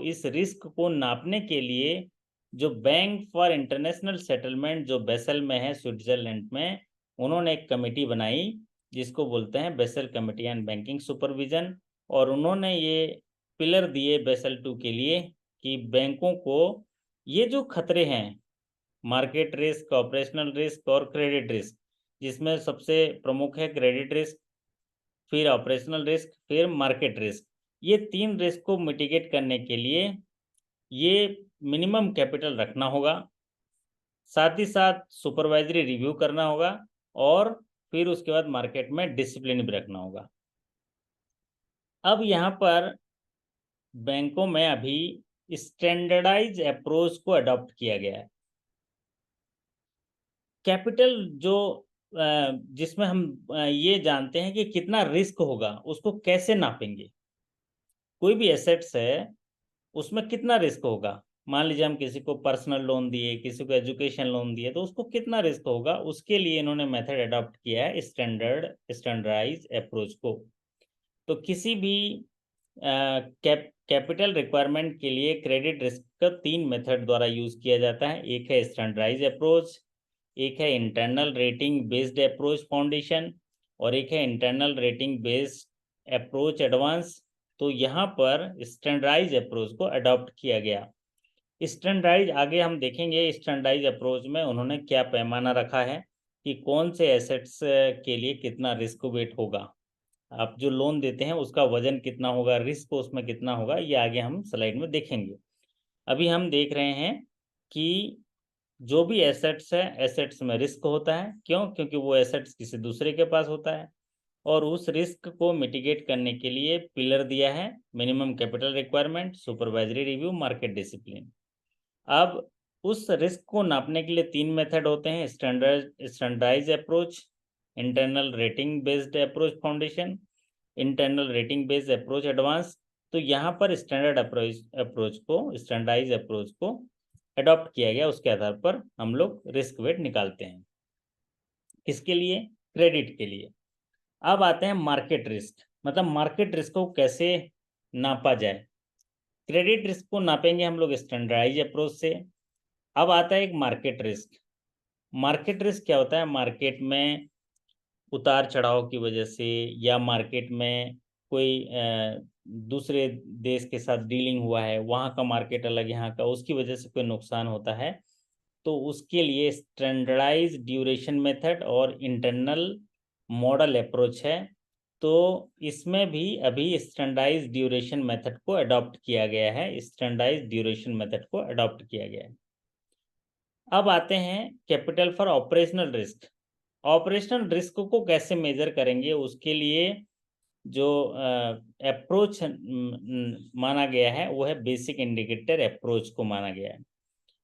इस रिस्क को नापने के लिए जो बैंक फॉर इंटरनेशनल सेटलमेंट जो बेसल में है, स्विट्जरलैंड में, उन्होंने एक कमेटी बनाई जिसको बोलते हैं basal committee and banking supervision. और उन्होंने ये पिलर दिए बेसल 2 के लिए कि बैंकों को ये जो खतरे हैं, मार्केट रिस्क, ऑपरेशनल रिस्क और क्रेडिट रिस्क, जिसमें सबसे प्रमुख है क्रेडिट रिस्क, फिर ऑपरेशनल रिस्क, फिर मार्केट रिस्क, ये 3 रिस्क को मिटिगेट करने के लिए ये मिनिमम कैपिटल रखना होगा, साथ ही साथ सुपरवाइजरी रिव्यू करना होगा और फिर उसके बाद मार्केट में डिसिप्लिन भी रखना होगा। अब यहाँ पर बैंकों में अभी स्टैंडर्डाइज अप्रोच को अडॉप्ट किया गया है। कैपिटल जो जिसमें हम ये जानते हैं कि कितना रिस्क होगा, उसको कैसे नापेंगे। कोई भी एसेट्स है उसमें कितना रिस्क होगा, मान लीजिए हम किसी को पर्सनल लोन दिए, किसी को एजुकेशन लोन दिए, तो उसको कितना रिस्क होगा, उसके लिए इन्होंने मेथड अडॉप्ट किया है स्टैंडर्डाइज अप्रोच को। तो किसी भी कैपिटल रिक्वायरमेंट के लिए क्रेडिट रिस्क का 3 मेथड द्वारा यूज किया जाता है। एक है स्टैंडर्डाइज अप्रोच, एक है internal rating based approach foundation, और एक है internal rating based approach advance. तो यहाँ पर स्टैंडर्डाइज अप्रोच को अडॉप्ट किया गया। स्टैंडर्डाइज आगे हम देखेंगे, स्टैंडर्डाइज अप्रोच में उन्होंने क्या पैमाना रखा है कि कौन से एसेट्स के लिए कितना रिस्क वेट होगा, आप जो लोन देते हैं उसका वजन कितना होगा, रिस्क उसमें कितना होगा, ये आगे हम स्लाइड में देखेंगे। अभी हम देख रहे हैं कि जो भी एसेट्स है, एसेट्स में रिस्क होता है। क्यों? क्योंकि वो एसेट्स किसी दूसरे के पास होता है। और उस रिस्क को मिटिगेट करने के लिए पिलर दिया है minimum capital requirement, supervisory review, market discipline. अब उस रिस्क को नापने के लिए 3 मेथड होते हैं, standardize approach, internal rating based approach foundation, internal rating based approach advance. तो यहाँ पर स्टैंडर्डाइज अप्रोच को अडॉप्ट किया गया, उसके आधार पर हम लोग रिस्क वेट निकालते हैं। इसके लिए क्रेडिट के लिए अब आते हैं मार्केट रिस्क, मतलब मार्केट रिस्क को कैसे नापा जाए। क्रेडिट रिस्क को नापेंगे हम लोग स्टैंडर्डाइज अप्रोच से। अब आता है एक मार्केट रिस्क। मार्केट रिस्क क्या होता है? मार्केट में उतार चढ़ाव की वजह से या मार्केट में कोई दूसरे देश के साथ डीलिंग हुआ है, वहाँ का मार्केट अलग, यहाँ का, उसकी वजह से कोई नुकसान होता है, तो उसके लिए स्टैंडर्डाइज ड्यूरेशन मेथड और इंटरनल मॉडल अप्रोच है। तो इसमें भी अभी स्टैंडर्डाइज्ड ड्यूरेशन मेथड को अडॉप्ट किया गया है, स्टैंडर्डाइज्ड ड्यूरेशन मेथड को अडॉप्ट किया गया है। अब आते हैं capital for operational risk. Operational risk को कैसे मेजर करेंगे, उसके लिए जो अप्रोच माना गया है वो है बेसिक इंडिकेटर अप्रोच को माना गया है,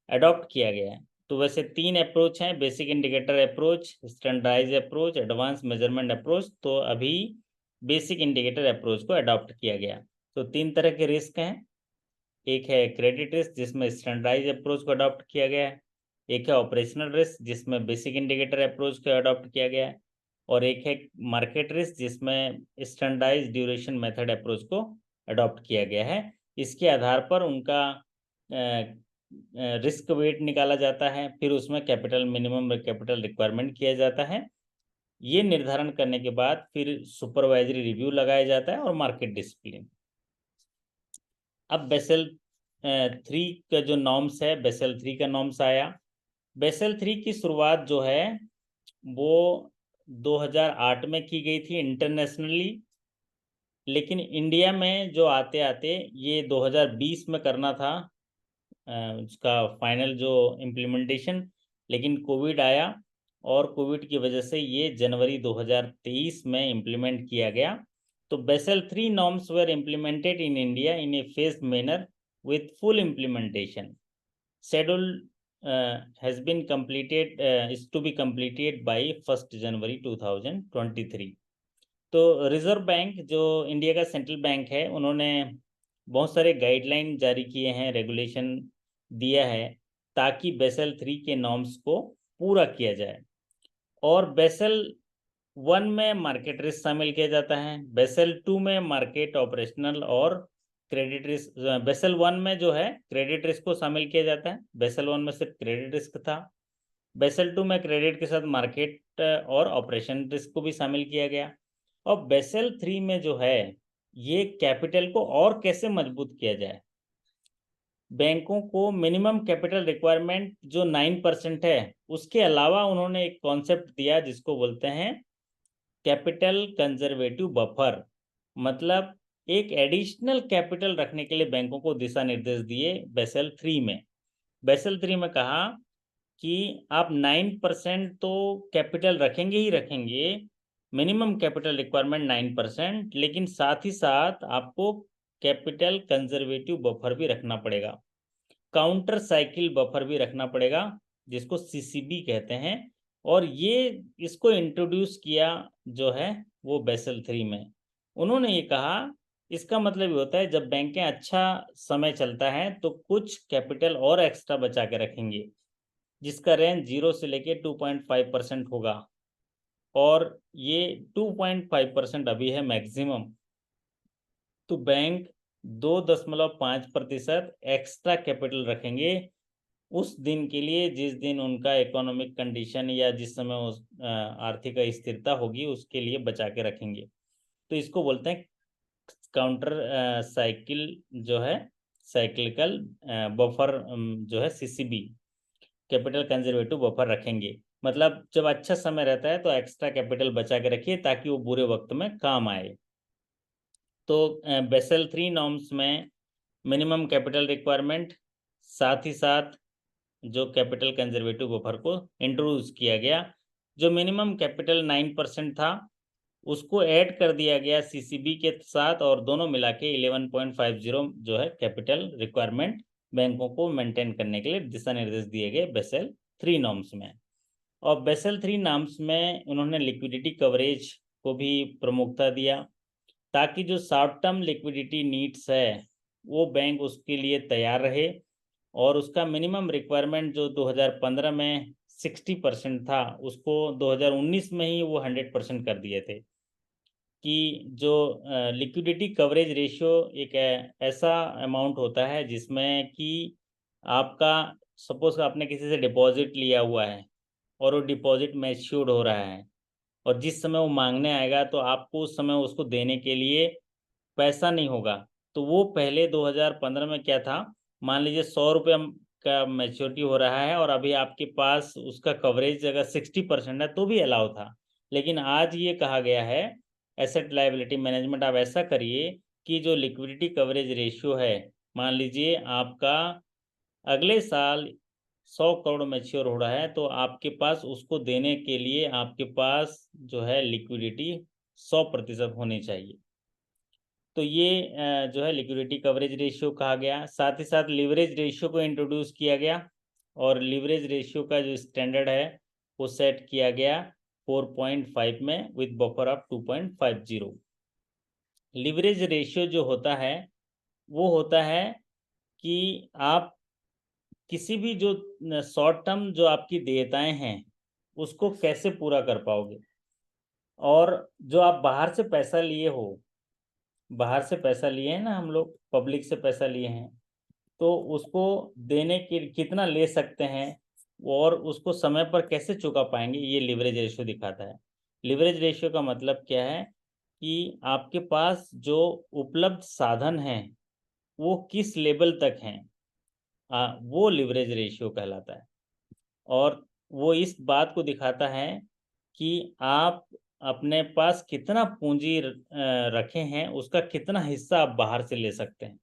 अडॉप्ट किया गया है। तो वैसे 3 अप्रोच हैं, basic indicator approach, standardize approach, advance measurement approach. तो अभी बेसिक इंडिकेटर अप्रोच को अडॉप्ट किया गया। तो 3 तरह के रिस्क हैं, एक है क्रेडिट रिस्क जिसमें स्टैंडर्डाइज अप्रोच को अडॉप्ट किया गया है, एक है ऑपरेशनल रिस्क जिसमें बेसिक इंडिकेटर अप्रोच को अडॉप्ट किया गया है, और एक है मार्केट रिस्क जिसमें स्टैंडर्डाइज ड्यूरेशन मेथड अप्रोच को अडॉप्ट किया गया है। इसके आधार पर उनका रिस्क वेट निकाला जाता है, फिर उसमें कैपिटल मिनिमम कैपिटल रिक्वायरमेंट किया जाता है। ये निर्धारण करने के बाद फिर सुपरवाइजरी रिव्यू लगाया जाता है और मार्केट डिसिप्लिन। अब बेसल 3 का जो नॉर्म्स है, बेसल 3 का नॉर्म्स आया। बेसल 3 की शुरुआत जो है वो 2008 में की गई थी इंटरनेशनली, लेकिन इंडिया में जो आते आते ये 2020 में करना था उसका फाइनल जो इम्प्लीमेंटेशन, लेकिन कोविड आया और कोविड की वजह से ये जनवरी 2023 में इम्प्लीमेंट किया गया। तो Basel 3 norms were implemented in India in a phased manner with full implementation. Schedule has been completed, is to be completed by 1st January 2023. तो रिजर्व बैंक जो इंडिया का सेंट्रल बैंक है, उन्होंने बहुत सारे गाइडलाइन जारी किए हैं, रेगुलेशन दिया है ताकि बेसल 3 के नॉर्म्स को पूरा किया जाए। और बेसल 1 में मार्केट रिस्क शामिल किया जाता है, बेसल 2 में मार्केट ऑपरेशनल और क्रेडिट रिस्क। बेसल 1 में जो है क्रेडिट रिस्क को शामिल किया जाता है, बेसल 1 में सिर्फ क्रेडिट रिस्क था। बेसल 2 में क्रेडिट के साथ मार्केट और ऑपरेशन रिस्क को भी शामिल किया गया। और बेसल 3 में जो है ये कैपिटल को और कैसे मजबूत किया जाए। बैंकों को मिनिमम कैपिटल रिक्वायरमेंट जो 9% है, उसके अलावा उन्होंने एक कॉन्सेप्ट दिया जिसको बोलते हैं कैपिटल कंजर्वेटिव बफर। मतलब एक एडिशनल कैपिटल रखने के लिए बैंकों को दिशा निर्देश दिए बेसल 3 में। बेसल 3 में कहा कि आप 9% तो कैपिटल रखेंगे ही रखेंगे, मिनिमम कैपिटल रिक्वायरमेंट 9%, लेकिन साथ ही साथ आपको कैपिटल कंजर्वेटिव बफर भी रखना पड़ेगा, काउंटर साइकिल बफर भी रखना पड़ेगा, जिसको सीसीबी कहते हैं। और ये इसको इंट्रोड्यूस किया जो है वो बेसल 3 में। उन्होंने ये कहा इसका मतलब ये होता है जब बैंकें अच्छा समय चलता है तो कुछ कैपिटल और एक्स्ट्रा बचा के रखेंगे, जिसका रेंज 0 से लेके 2.5% होगा, और ये 2.5% अभी है मैक्सिमम। तो बैंक 2.5% एक्स्ट्रा कैपिटल रखेंगे उस दिन के लिए जिस दिन उनका इकोनॉमिक कंडीशन या जिस समय उस आर्थिक स्थिरता होगी उसके लिए बचा के रखेंगे। तो इसको बोलते हैं काउंटर साइकिल जो है, साइक्लिकल बफर जो है सीसीबी, कैपिटल कंजर्वेटिव बफर रखेंगे। मतलब जब अच्छा समय रहता है तो एक्स्ट्रा कैपिटल बचा के रखिए ताकि वो बुरे वक्त में काम आए। तो बेसल 3 नॉर्म्स में मिनिमम कैपिटल रिक्वायरमेंट, साथ ही साथ जो कैपिटल कंजर्वेटिव बफर को इंट्रोड्यूस किया गया। जो मिनिमम कैपिटल 9% था उसको ऐड कर दिया गया सीसीबी के साथ, और दोनों मिला के 11.50 जो है कैपिटल रिक्वायरमेंट बैंकों को मेंटेन करने के लिए दिशा निर्देश दिए गए बेसल 3 नॉर्म्स में। और बेसल 3 नॉर्म्स में उन्होंने लिक्विडिटी कवरेज को भी प्रमुखता दिया ताकि जो शॉर्ट टर्म लिक्विडिटी नीड्स है वो बैंक उसके लिए तैयार रहे। और उसका मिनिमम रिक्वायरमेंट जो 2015 में 60% था उसको 2019 में ही वो 100% कर दिए थे। कि जो लिक्विडिटी कवरेज रेशियो एक ऐसा अमाउंट होता है जिसमें कि आपका सपोज आपने किसी से डिपॉजिट लिया हुआ है और वो डिपॉजिट मैच्योर्ड हो रहा है, और जिस समय वो मांगने आएगा तो आपको उस समय उसको देने के लिए पैसा नहीं होगा। तो वो पहले 2015 में क्या था, मान लीजिए 100 रुपये का मैच्योरिटी हो रहा है और अभी आपके पास उसका कवरेज अगर 60% है तो भी अलाउ था। लेकिन आज ये कहा गया है एसेट लायबिलिटी मैनेजमेंट आप ऐसा करिए कि जो लिक्विडिटी कवरेज रेशियो है, मान लीजिए आपका अगले साल 100 करोड़ मैच्योर हो रहा है, तो आपके पास उसको देने के लिए आपके पास जो है लिक्विडिटी 100% होनी चाहिए। तो ये जो है लिक्विडिटी कवरेज रेशियो कहा गया। साथ ही साथ लिवरेज रेशियो को इंट्रोड्यूस किया गया और लिवरेज रेशियो का जो स्टैंडर्ड है वो सेट किया गया 4.5 में with buffer of 2.50। Leverage ratio जो होता है वो होता है कि आप किसी भी जो शॉर्ट टर्म जो आपकी देयताएं हैं उसको कैसे पूरा कर पाओगे, और जो आप बाहर से पैसा लिए हो, बाहर से पैसा लिए हैं ना, हम लोग पब्लिक से पैसा लिए हैं, तो उसको देने के कितना ले सकते हैं और उसको समय पर कैसे चुका पाएंगे, ये लिवरेज रेशियो दिखाता है। लिवरेज रेशियो का मतलब क्या है कि आपके पास जो उपलब्ध साधन हैं वो किस लेवल तक हैं, वो लिवरेज रेशियो कहलाता है। और वो इस बात को दिखाता है कि आप अपने पास कितना पूंजी रखे हैं, उसका कितना हिस्सा आप बाहर से ले सकते हैं।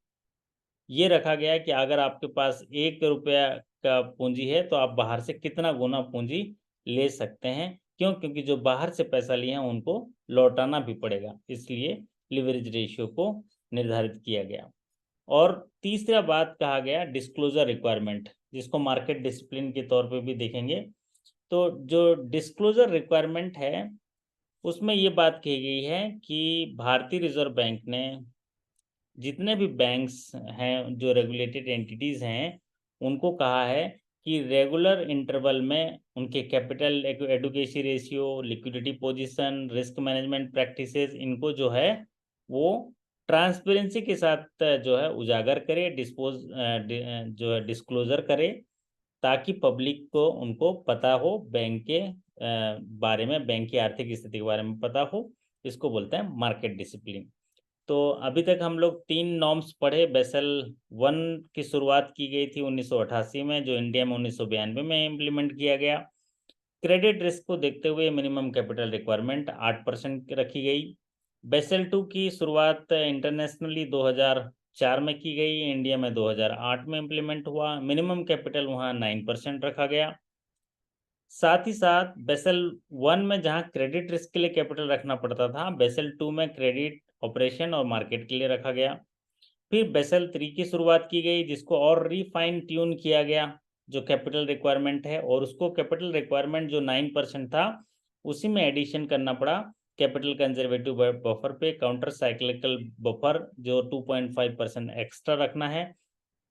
ये रखा गया है कि अगर आपके पास 1 रुपया का पूंजी है तो आप बाहर से कितना गुना पूंजी ले सकते हैं। क्यों? क्योंकि जो बाहर से पैसा लिए हैं उनको लौटाना भी पड़ेगा, इसलिए लिवरेज रेशियो को निर्धारित किया गया। और तीसरा बात कहा गया डिस्क्लोजर रिक्वायरमेंट, जिसको मार्केट डिसिप्लिन के तौर पे भी देखेंगे। तो जो डिस्क्लोजर रिक्वायरमेंट है उसमें ये बात कही गई है कि भारतीय रिजर्व बैंक ने जितने भी बैंक्स हैं, जो रेगुलेटेड एंटिटीज़ हैं, उनको कहा है कि रेगुलर इंटरवल में उनके capital adequacy ratio, liquidity position, risk management practices, इनको जो है वो ट्रांसपेरेंसी के साथ जो है उजागर करे, जो है डिस्क्लोजर करे, ताकि पब्लिक को उनको पता हो बैंक के बारे में, बैंक की आर्थिक स्थिति के बारे में पता हो। इसको बोलते हैं मार्केट डिसिप्लिन। तो अभी तक हम लोग 3 नॉर्म्स पढ़े। बेसल 1 की शुरुआत की गई थी 1988 में, जो इंडिया में 1992 में इम्प्लीमेंट किया गया। क्रेडिट रिस्क को देखते हुए मिनिमम कैपिटल रिक्वायरमेंट 8% रखी गई। बेसल 2 की शुरुआत इंटरनेशनली 2004 में की गई, इंडिया में 2008 में इम्प्लीमेंट हुआ। मिनिमम कैपिटल वहाँ 9% रखा गया। साथ ही साथ बेसल 1 में जहां क्रेडिट रिस्क के लिए कैपिटल रखना पड़ता था, बेसल 2 में क्रेडिट, ऑपरेशन और मार्केट के लिए रखा गया। फिर बेसल 3 की शुरुआत की गई, जिसको और रिफाइन ट्यून किया गया जो कैपिटल रिक्वायरमेंट है, और उसको कैपिटल रिक्वायरमेंट जो 9% था उसी में एडिशन करना पड़ा कैपिटल कंजर्वेटिव बफर पे, काउंटर साइक्लिकल बफर जो 2.5% एक्स्ट्रा रखना है,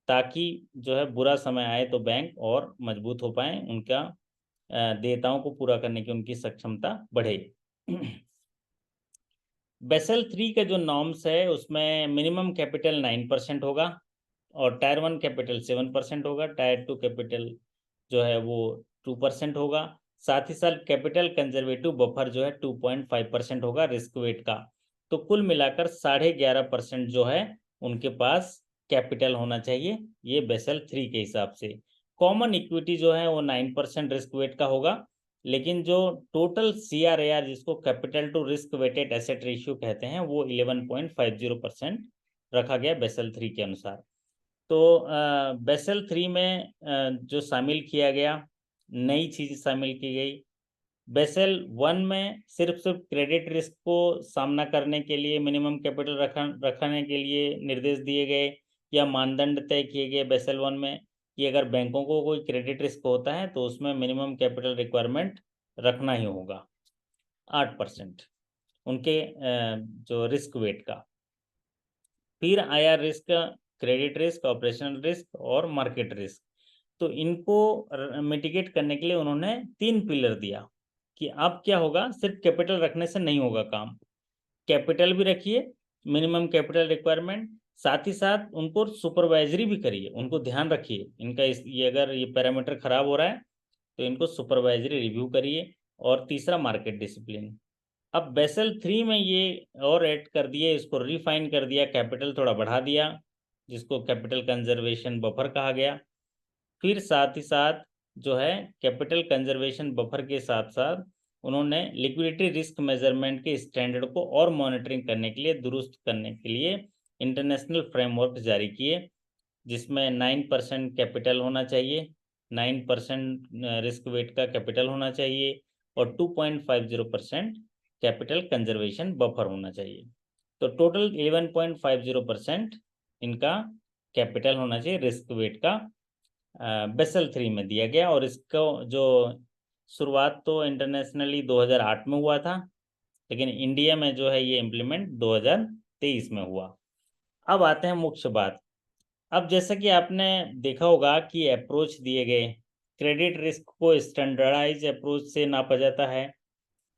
ताकि जो है बुरा समय आए तो बैंक और मजबूत हो पाए, उनका देयताओं को पूरा करने की उनकी सक्षमता बढ़े। बेसल 3 का जो नॉर्म्स है उसमें मिनिमम कैपिटल 9% होगा और टायर 1 कैपिटल 7% होगा, टायर 2 कैपिटल जो है वो 2% होगा। साथ ही साथ कैपिटल कंजर्वेटिव बफर जो है 2.5% होगा रिस्क वेट का। तो कुल मिलाकर 11.5% जो है उनके पास कैपिटल होना चाहिए, ये बेसल 3 के हिसाब से। कॉमन इक्विटी जो है वो 9% रिस्क वेट का होगा, लेकिन जो टोटल CRAR, जिसको capital to risk weighted asset ratio कहते हैं, वो 11.50% रखा गया बेसल 3 के अनुसार। तो बेसल 3 में जो शामिल किया गया, नई चीज शामिल की गई। बेसल 1 में सिर्फ क्रेडिट रिस्क को सामना करने के लिए मिनिमम कैपिटल रखने के लिए निर्देश दिए गए या मानदंड तय किए गए बेसल 1 में, कि अगर बैंकों को कोई क्रेडिट रिस्क होता है तो उसमें मिनिमम कैपिटल रिक्वायरमेंट रखना ही होगा 8% उनके जो रिस्क वेट का। फिर आया risk, credit risk, operational risk और मार्केट रिस्क। तो इनको मिटिगेट करने के लिए उन्होंने 3 पिलर दिया कि अब क्या होगा, सिर्फ कैपिटल रखने से नहीं होगा काम, कैपिटल भी रखिए, मिनिमम कैपिटल रिक्वायरमेंट, साथ ही साथ उनको सुपरवाइजरी भी करिए, उनको ध्यान रखिए इनका ये अगर ये पैरामीटर खराब हो रहा है तो इनको सुपरवाइजरी रिव्यू करिए। और तीसरा मार्केट डिसिप्लिन। अब बेसल 3 में ये और ऐड कर दिए, इसको रिफाइन कर दिया, कैपिटल थोड़ा बढ़ा दिया, जिसको कैपिटल कंजर्वेशन बफर कहा गया। फिर साथ ही साथ जो है कैपिटल कंजर्वेशन बफर के साथ साथ उन्होंने लिक्विडिटी रिस्क मेजरमेंट के स्टैंडर्ड को और मॉनिटरिंग करने के लिए, दुरुस्त करने के लिए इंटरनेशनल फ्रेमवर्क जारी किए, जिसमें 9% कैपिटल होना चाहिए, 9% रिस्क वेट का कैपिटल होना चाहिए और 2.50% कैपिटल कंजर्वेशन बफर होना चाहिए। तो टोटल 11.50% इनका कैपिटल होना चाहिए रिस्क वेट का, बेसल 3 में दिया गया। और इसको जो शुरुआत तो इंटरनेशनली 2008 में हुआ था, लेकिन इंडिया में जो है ये इम्प्लीमेंट 2023 में हुआ। अब आते हैं मुख्य बात। अब जैसा कि आपने देखा होगा कि अप्रोच दिए गए, क्रेडिट रिस्क को स्टैंडर्डाइज अप्रोच से नापा जाता है,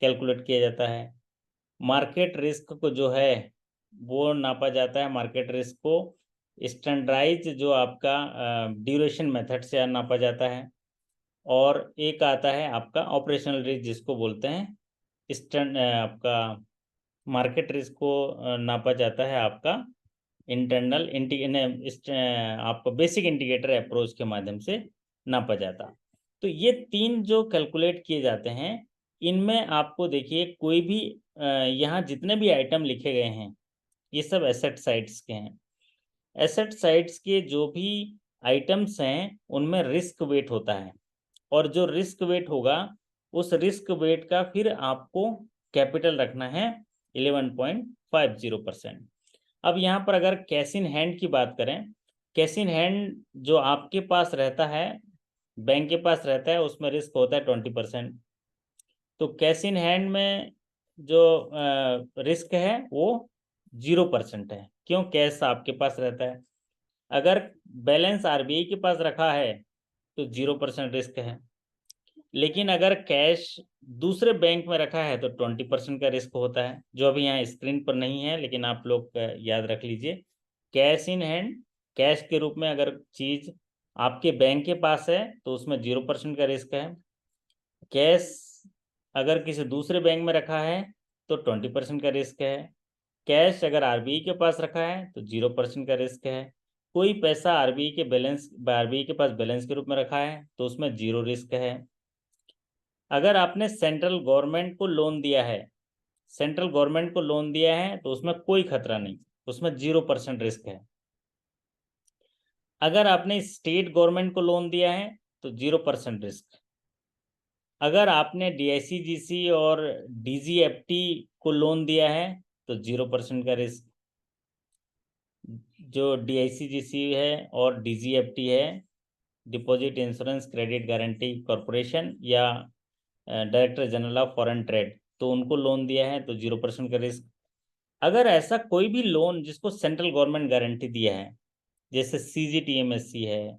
कैलकुलेट किया जाता है। मार्केट रिस्क को जो है वो नापा जाता है, मार्केट रिस्क को स्टैंडर्डाइज जो आपका ड्यूरेशन मेथड से नापा जाता है। और एक आता है आपका ऑपरेशनल रिस्क, जिसको बोलते हैं आपका मार्केट रिस्क को नापा जाता है आपका इंटरनल आपका बेसिक इंडिकेटर अप्रोच के माध्यम से नापा जाता। तो ये 3 जो कैलकुलेट किए जाते हैं, इनमें आपको देखिए कोई भी यहाँ जितने भी आइटम लिखे गए हैं ये सब एसेट साइड्स के हैं। एसेट साइड्स के जो भी आइटम्स हैं उनमें रिस्क वेट होता है, और जो रिस्क वेट होगा उस रिस्क वेट का फिर आपको कैपिटल रखना है 11.50%। अब यहाँ पर अगर कैश इन हैंड की बात करें, कैश इन हैंड जो आपके पास रहता है, बैंक के पास रहता है, उसमें रिस्क होता है 20%। तो कैश इन हैंड में जो रिस्क है वो 0% है, क्यों? कैश आपके पास रहता है। अगर बैलेंस आरबीआई के पास रखा है तो 0% रिस्क है, लेकिन अगर कैश दूसरे बैंक में रखा है तो 20% का रिस्क होता है, जो अभी यहाँ स्क्रीन पर नहीं है, लेकिन आप लोग याद रख लीजिए। कैश इन हैंड, कैश के रूप में अगर चीज आपके बैंक के पास है तो उसमें 0% का रिस्क है। कैश अगर किसी दूसरे बैंक में रखा है तो 20% का रिस्क है। कैश अगर आरबीआई के पास रखा है तो 0% का रिस्क है। कोई पैसा आरबीआई के पास बैलेंस के रूप में रखा है तो उसमें 0 रिस्क है। अगर आपने सेंट्रल गवर्नमेंट को लोन दिया है, सेंट्रल गवर्नमेंट को लोन दिया है तो उसमें कोई खतरा नहीं, उसमें 0% रिस्क है। अगर आपने स्टेट गवर्नमेंट को लोन दिया है तो 0% रिस्क। अगर आपने डीआईसीजीसी और डीजीएफटी को लोन दिया है तो 0% का रिस्क। जो डीआईसीजीसी है और डीजीएफटी है, deposit insurance credit guarantee corporation या director general of foreign trade, तो उनको लोन दिया है तो 0% का रिस्क। अगर ऐसा कोई भी लोन जिसको सेंट्रल गवर्नमेंट गारंटी दिया है, जैसे सीजीटीएमएससी है,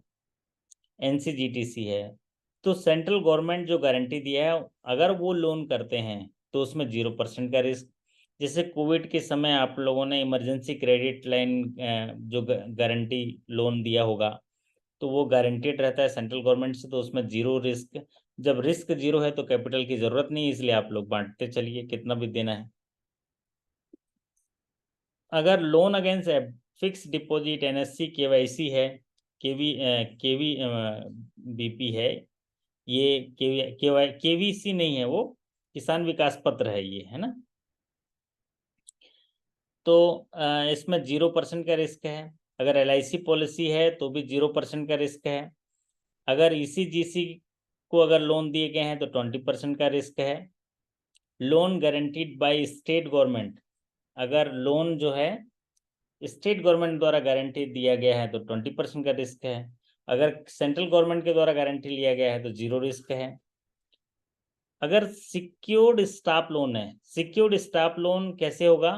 एनसीजीटीसी है, तो सेंट्रल गवर्नमेंट जो गारंटी दिया है अगर वो लोन करते हैं तो उसमें 0% का रिस्क। जैसे कोविड के समय आप लोगों ने इमरजेंसी क्रेडिट लाइन जो गारंटी लोन दिया होगा, तो वो गारंटेड रहता है सेंट्रल गवर्नमेंट से, तो उसमें 0 रिस्क। जब रिस्क 0 है तो कैपिटल की जरूरत नहीं, इसलिए आप लोग बांटते चलिए कितना भी देना है। अगर loan against fix deposit NSC KYC है, केवी बीपी है, ये केवीसी नहीं है, वो किसान विकास पत्र है, ये है ना। तो इसमें 0% का रिस्क है। अगर एलआईसी पॉलिसी है तो भी 0% का रिस्क है। अगर ईसीजीसी को अगर लोन दिए गए हैं तो 20% का रिस्क है। Loan guaranteed by state government, अगर लोन जो है स्टेट गवर्नमेंट द्वारा गारंटी दिया गया है तो 20% का रिस्क है। अगर सेंट्रल गवर्नमेंट के द्वारा गारंटी लिया गया है तो 0 रिस्क है। अगर सिक्योर्ड स्टाफ लोन है, सिक्योर्ड स्टाफ लोन कैसे होगा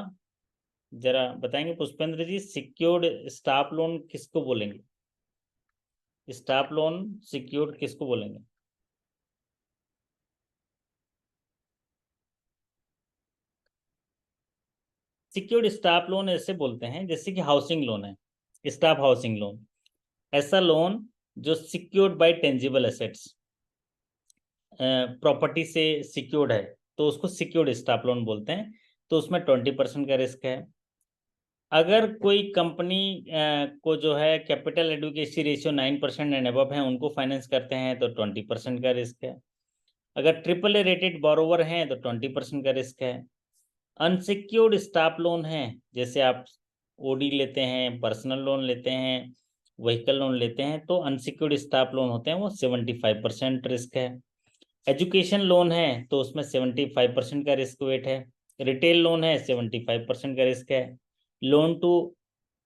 जरा बताएंगे पुष्पेंद्र जी? सिक्योर्ड स्टाफ लोन किसको बोलेंगे? स्टाफ लोन सिक्योर्ड किसको बोलेंगे? सिक्योर्ड स्टाफ लोन ऐसे बोलते हैं जैसे कि हाउसिंग लोन है, स्टाफ हाउसिंग लोन, ऐसा लोन जो secured by tangible assets, property से सिक्योर्ड है, तो उसको सिक्योर्ड स्टाफ लोन बोलते हैं। तो उसमें 20% का रिस्क है। अगर कोई कंपनी को जो है capital adequacy ratio 9% and above है, उनको फाइनेंस करते हैं तो 20% का रिस्क है। अगर ट्रिपल ए रेटेड बोरोवर हैं तो 20% का रिस्क है। अनसिक्योर्ड स्टाफ लोन है, जैसे आप ओडी लेते हैं, पर्सनल लोन लेते हैं, व्हीकल लोन लेते हैं, तो अनसिक्योर्ड स्टाफ लोन होते हैं, वो 75% रिस्क है। एजुकेशन लोन है तो उसमें 75% का रिस्क वेट है। रिटेल लोन है 75% का रिस्क है। लोन टू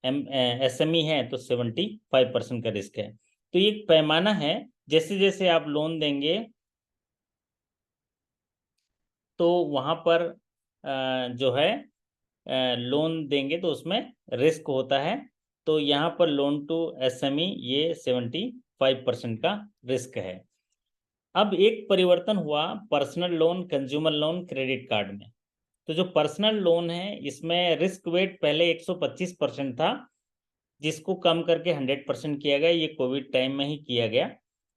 एसएमई है तो 75% का रिस्क है। तो ये एक पैमाना है, जैसे जैसे आप लोन देंगे तो वहां पर जो है लोन देंगे तो उसमें रिस्क होता है। तो यहाँ पर लोन टू एसएमई ये 75% का रिस्क है। अब एक परिवर्तन हुआ personal loan, consumer loan, credit card में। तो जो पर्सनल लोन है इसमें रिस्क वेट पहले 125% था, जिसको कम करके 100% किया गया। ये कोविड टाइम में ही किया गया,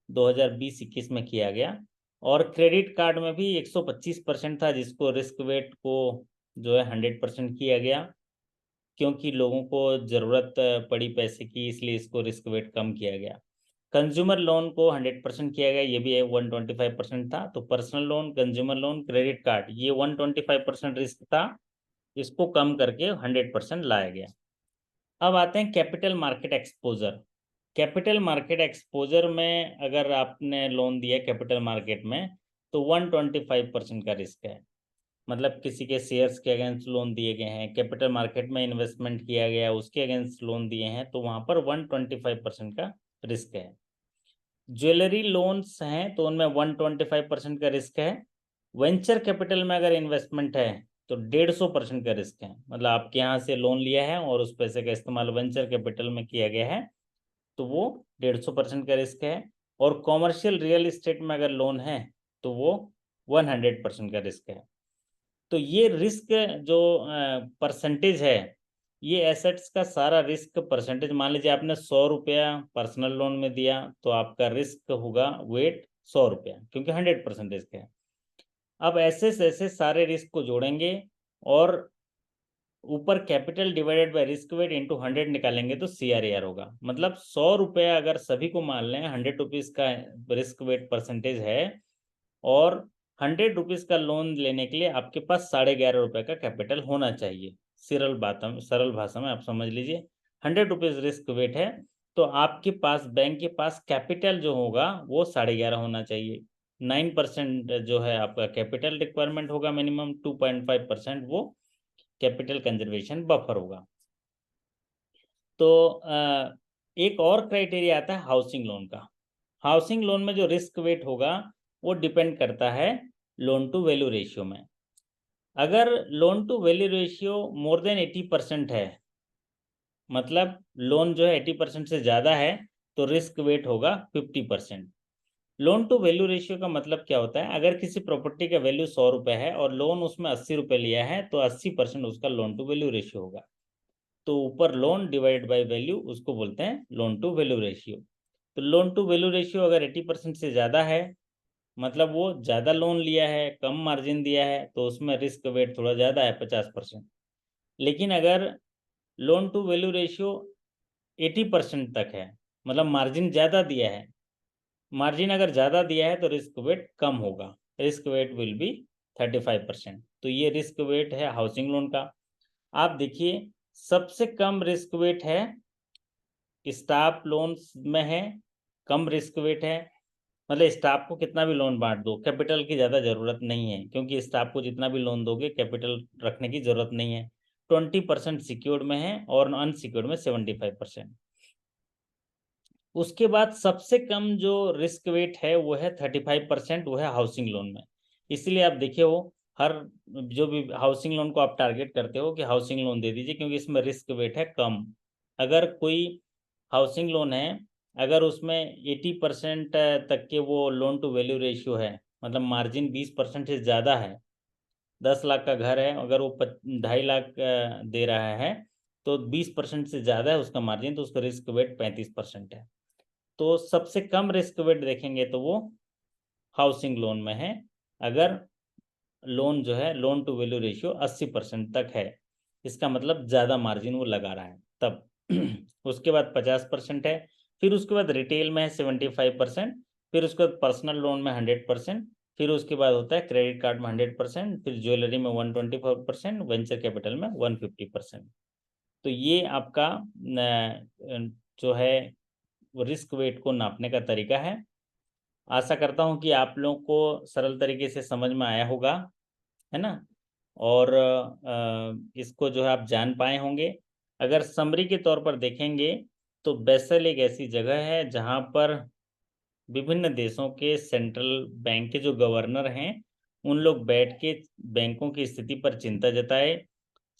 2020-21 में किया गया। और क्रेडिट कार्ड में भी 125% था, जिसको रिस्क वेट को जो है 100% किया गया, क्योंकि लोगों को ज़रूरत पड़ी पैसे की, इसलिए इसको रिस्क वेट कम किया गया। कंज्यूमर लोन को 100% किया गया, ये भी 125% था। तो personal loan, consumer loan, credit card, ये 125% रिस्क था, इसको कम करके 100% लाया गया। अब आते हैं capital market exposure. Capital market exposure में अगर आपने लोन दिया कैपिटल मार्केट में तो 125% का रिस्क है। मतलब किसी के शेयर्स के अगेंस्ट लोन दिए गए हैं, कैपिटल मार्केट में इन्वेस्टमेंट किया गया, उसके अगेंस्ट लोन दिए हैं, तो वहां पर 125% का रिस्क है। ज्वेलरी लोन्स हैं तो उनमें 125% का रिस्क है। वेंचर कैपिटल में अगर इन्वेस्टमेंट है तो 150% का रिस्क है। मतलब आपके यहाँ से लोन लिया है और उस पैसे का इस्तेमाल वेंचर कैपिटल में किया गया है, तो वो 150% का रिस्क है। और कॉमर्शियल रियल इस्टेट में अगर लोन है तो वो 100% का रिस्क है। तो ये रिस्क जो परसेंटेज है, ये एसेट्स का सारा रिस्क परसेंटेज। मान लीजिए आपने 100 रुपया पर्सनल लोन में दिया तो आपका रिस्क होगा वेट 100 रुपया, क्योंकि 100% रिस्क है। अब ऐसे ऐसे सारे रिस्क को जोड़ेंगे और ऊपर capital divided by risk weight into 100 निकालेंगे तो CRAR होगा। मतलब 100 रुपया अगर सभी को मान लें, 100 रुपीज का रिस्क वेट परसेंटेज है, और 100 रुपीज का लोन लेने के लिए आपके पास 11.5 रुपए का कैपिटल होना चाहिए। सरल भाषा में आप समझ लीजिए, 100 रुपीज रिस्क वेट है तो आपके पास, बैंक के पास कैपिटल जो होगा वो 11.5 होना चाहिए। 9% जो है आपका कैपिटल रिक्वायरमेंट होगा मिनिमम, 2.5% वो कैपिटल कंजर्वेशन बफर होगा। तो एक और क्राइटेरिया आता है हाउसिंग लोन का। हाउसिंग लोन में जो रिस्क वेट होगा वो डिपेंड करता है लोन टू वैल्यू रेशियो में। अगर loan to value ratio more than 80% है, मतलब लोन जो है 80% से ज़्यादा है, तो रिस्क वेट होगा 50%। लोन टू वैल्यू रेशियो का मतलब क्या होता है, अगर किसी प्रॉपर्टी का वैल्यू 100 रुपये है और लोन उसमें 80 रुपये लिया है तो 80% उसका लोन टू वैल्यू रेशियो होगा। तो ऊपर लोन डिवाइड बाय वैल्यू, उसको बोलते हैं लोन टू वैल्यू रेशियो। तो लोन टू वैल्यू रेशियो अगर 80% से ज़्यादा है, मतलब वो ज़्यादा लोन लिया है, कम मार्जिन दिया है, तो उसमें रिस्क वेट थोड़ा ज़्यादा है, 50%। लेकिन अगर लोन टू वैल्यू रेशियो 80% तक है, मतलब मार्जिन ज़्यादा दिया है, मार्जिन अगर ज़्यादा दिया है तो रिस्क वेट कम होगा, रिस्क वेट विल बी 35%। तो ये रिस्क वेट है हाउसिंग लोन का। आप देखिए, सबसे कम रिस्क वेट है स्टाफ लोन्स में है, कम रिस्क वेट है। मतलब स्टाफ को कितना भी लोन बांट दो, कैपिटल की ज़्यादा ज़रूरत नहीं है, क्योंकि स्टाफ को जितना भी लोन दोगे कैपिटल रखने की ज़रूरत नहीं है। 20% सिक्योर्ड में है और अनसिक्योर्ड में 75%। उसके बाद सबसे कम जो रिस्क वेट है वो है 35%, वो है हाउसिंग लोन में। इसलिए आप देखिए, वो हर जो भी हाउसिंग लोन को आप टारगेट करते हो कि हाउसिंग लोन दे दीजिए, क्योंकि इसमें रिस्क वेट है कम। अगर कोई हाउसिंग लोन है, अगर उसमें 80% तक के वो लोन टू वैल्यू रेशियो है, मतलब मार्जिन 20% से ज़्यादा है, 10 लाख का घर है, अगर वो 2.5 लाख दे रहा है, तो 20% से ज़्यादा है उसका मार्जिन, तो उसका रिस्क वेट 35% है। तो सबसे कम रिस्क वेट देखेंगे तो वो हाउसिंग लोन में है, अगर लोन जो है लोन टू वैल्यू रेशियो 80% तक है, इसका मतलब ज़्यादा मार्जिन वो लगा रहा है तब। उसके बाद 50% है, फिर उसके बाद रिटेल में है 75%, फिर उसके बाद पर्सनल लोन में 100%, फिर उसके बाद होता है क्रेडिट कार्ड में 100%, फिर ज्वेलरी में 124%, वेंचर कैपिटल में 150%। तो ये आपका जो है रिस्क वेट को नापने का तरीका है। आशा करता हूँ कि आप लोगों को सरल तरीके से समझ में आया होगा, है ना, और इसको जो है आप जान पाए होंगे। अगर समरी के तौर पर देखेंगे तो बेसल एक ऐसी जगह है जहाँ पर विभिन्न देशों के सेंट्रल बैंक के जो गवर्नर हैं उन लोग बैठ के बैंकों की स्थिति पर चिंता जताए,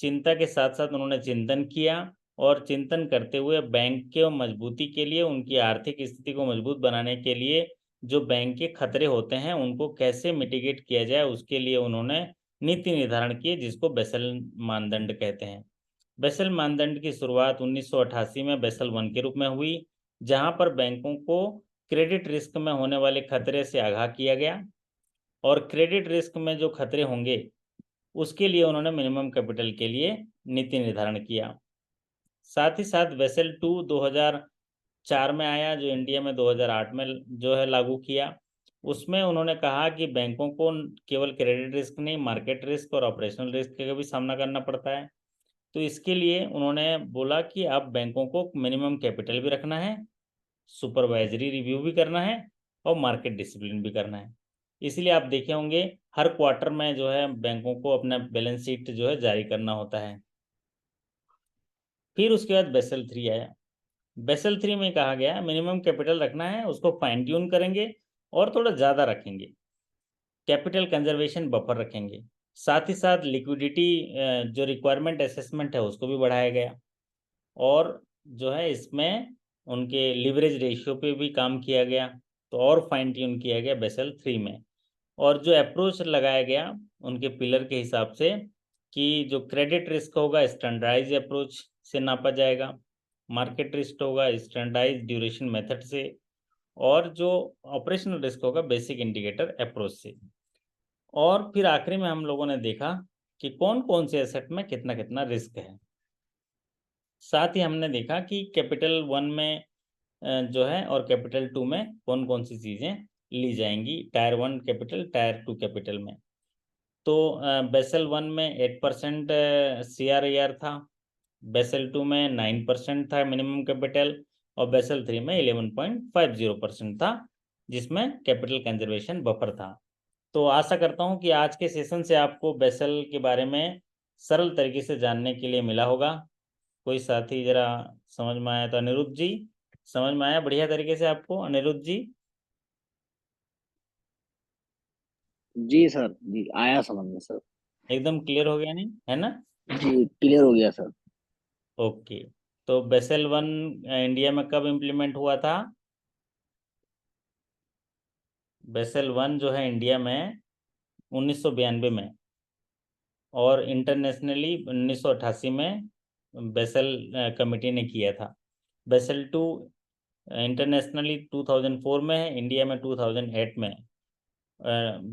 चिंता के साथ साथ उन्होंने चिंतन किया, और चिंतन करते हुए बैंक के मजबूती के लिए, उनकी आर्थिक स्थिति को मजबूत बनाने के लिए जो बैंक के खतरे होते हैं उनको कैसे मिटिगेट किया जाए उसके लिए उन्होंने नीति निर्धारण किए, जिसको बेसल मानदंड कहते हैं। बेसल मानदंड की शुरुआत 1988 में बेसल वन के रूप में हुई, जहां पर बैंकों को क्रेडिट रिस्क में होने वाले खतरे से आगाह किया गया, और क्रेडिट रिस्क में जो खतरे होंगे उसके लिए उन्होंने मिनिमम कैपिटल के लिए नीति निर्धारण किया। साथ ही साथ बेसल टू 2004 में आया, जो इंडिया में 2008 में जो है लागू किया। उसमें उन्होंने कहा कि बैंकों को केवल क्रेडिट रिस्क नहीं, मार्केट रिस्क और ऑपरेशनल रिस्क का भी सामना करना पड़ता है। तो इसके लिए उन्होंने बोला कि अब बैंकों को मिनिमम कैपिटल भी रखना है, सुपरवाइजरी रिव्यू भी करना है, और मार्केट डिसिप्लिन भी करना है। इसलिए आप देखे होंगे हर क्वार्टर में जो है बैंकों को अपना बैलेंस शीट जो है जारी करना होता है। फिर उसके बाद बेसल 3 आया। बेसल 3 में कहा गया मिनिमम कैपिटल रखना है, उसको फाइन ट्यून करेंगे और थोड़ा ज़्यादा रखेंगे, कैपिटल कंजर्वेशन बफर रखेंगे, साथ ही साथ लिक्विडिटी जो रिक्वायरमेंट असेसमेंट है उसको भी बढ़ाया गया, और जो है इसमें उनके लिवरेज रेशियो पे भी काम किया गया, तो और फाइन ट्यून किया गया बेसल 3 में। और जो अप्रोच लगाया गया उनके पिलर के हिसाब से कि जो क्रेडिट रिस्क होगा स्टैंडर्डाइज अप्रोच से नापा जाएगा, मार्केट रिस्क होगा स्टैंडर्डाइज ड्यूरेशन मेथड से, और जो ऑपरेशनल रिस्क होगा बेसिक इंडिकेटर अप्रोच से। और फिर आखिरी में हम लोगों ने देखा कि कौन कौन से एसेट में कितना कितना रिस्क है। साथ ही हमने देखा कि कैपिटल 1 में जो है और कैपिटल 2 में कौन कौन सी चीज़ें ली जाएंगी, टायर 1 कैपिटल, टायर 2 कैपिटल में। तो बेसल 1 में 8% CRAR था, बेसल 2 में 9% था मिनिमम कैपिटल, और बेसल 3 में 11.50% था, जिसमें कैपिटल कंजर्वेशन बफर था। तो आशा करता हूं कि आज के सेशन से आपको बेसल के बारे में सरल तरीके से जानने के लिए मिला होगा। कोई साथी जरा समझ में आया तो अनिरुद्ध जी, समझ में आया बढ़िया तरीके से आपको अनिरुद्ध जी?
जी सर, जी आया समझ में सर।
एकदम क्लियर हो गया नहीं है ना?
जी क्लियर हो गया सर।
ओके। तो बेसल 1 इंडिया में कब इम्प्लीमेंट हुआ था? बेसल 1 जो है इंडिया में 1992 में, और इंटरनेशनली 1988 में बेसल कमेटी ने किया था। बेसल 2 इंटरनेशनली 2004 में है, इंडिया में 2008 में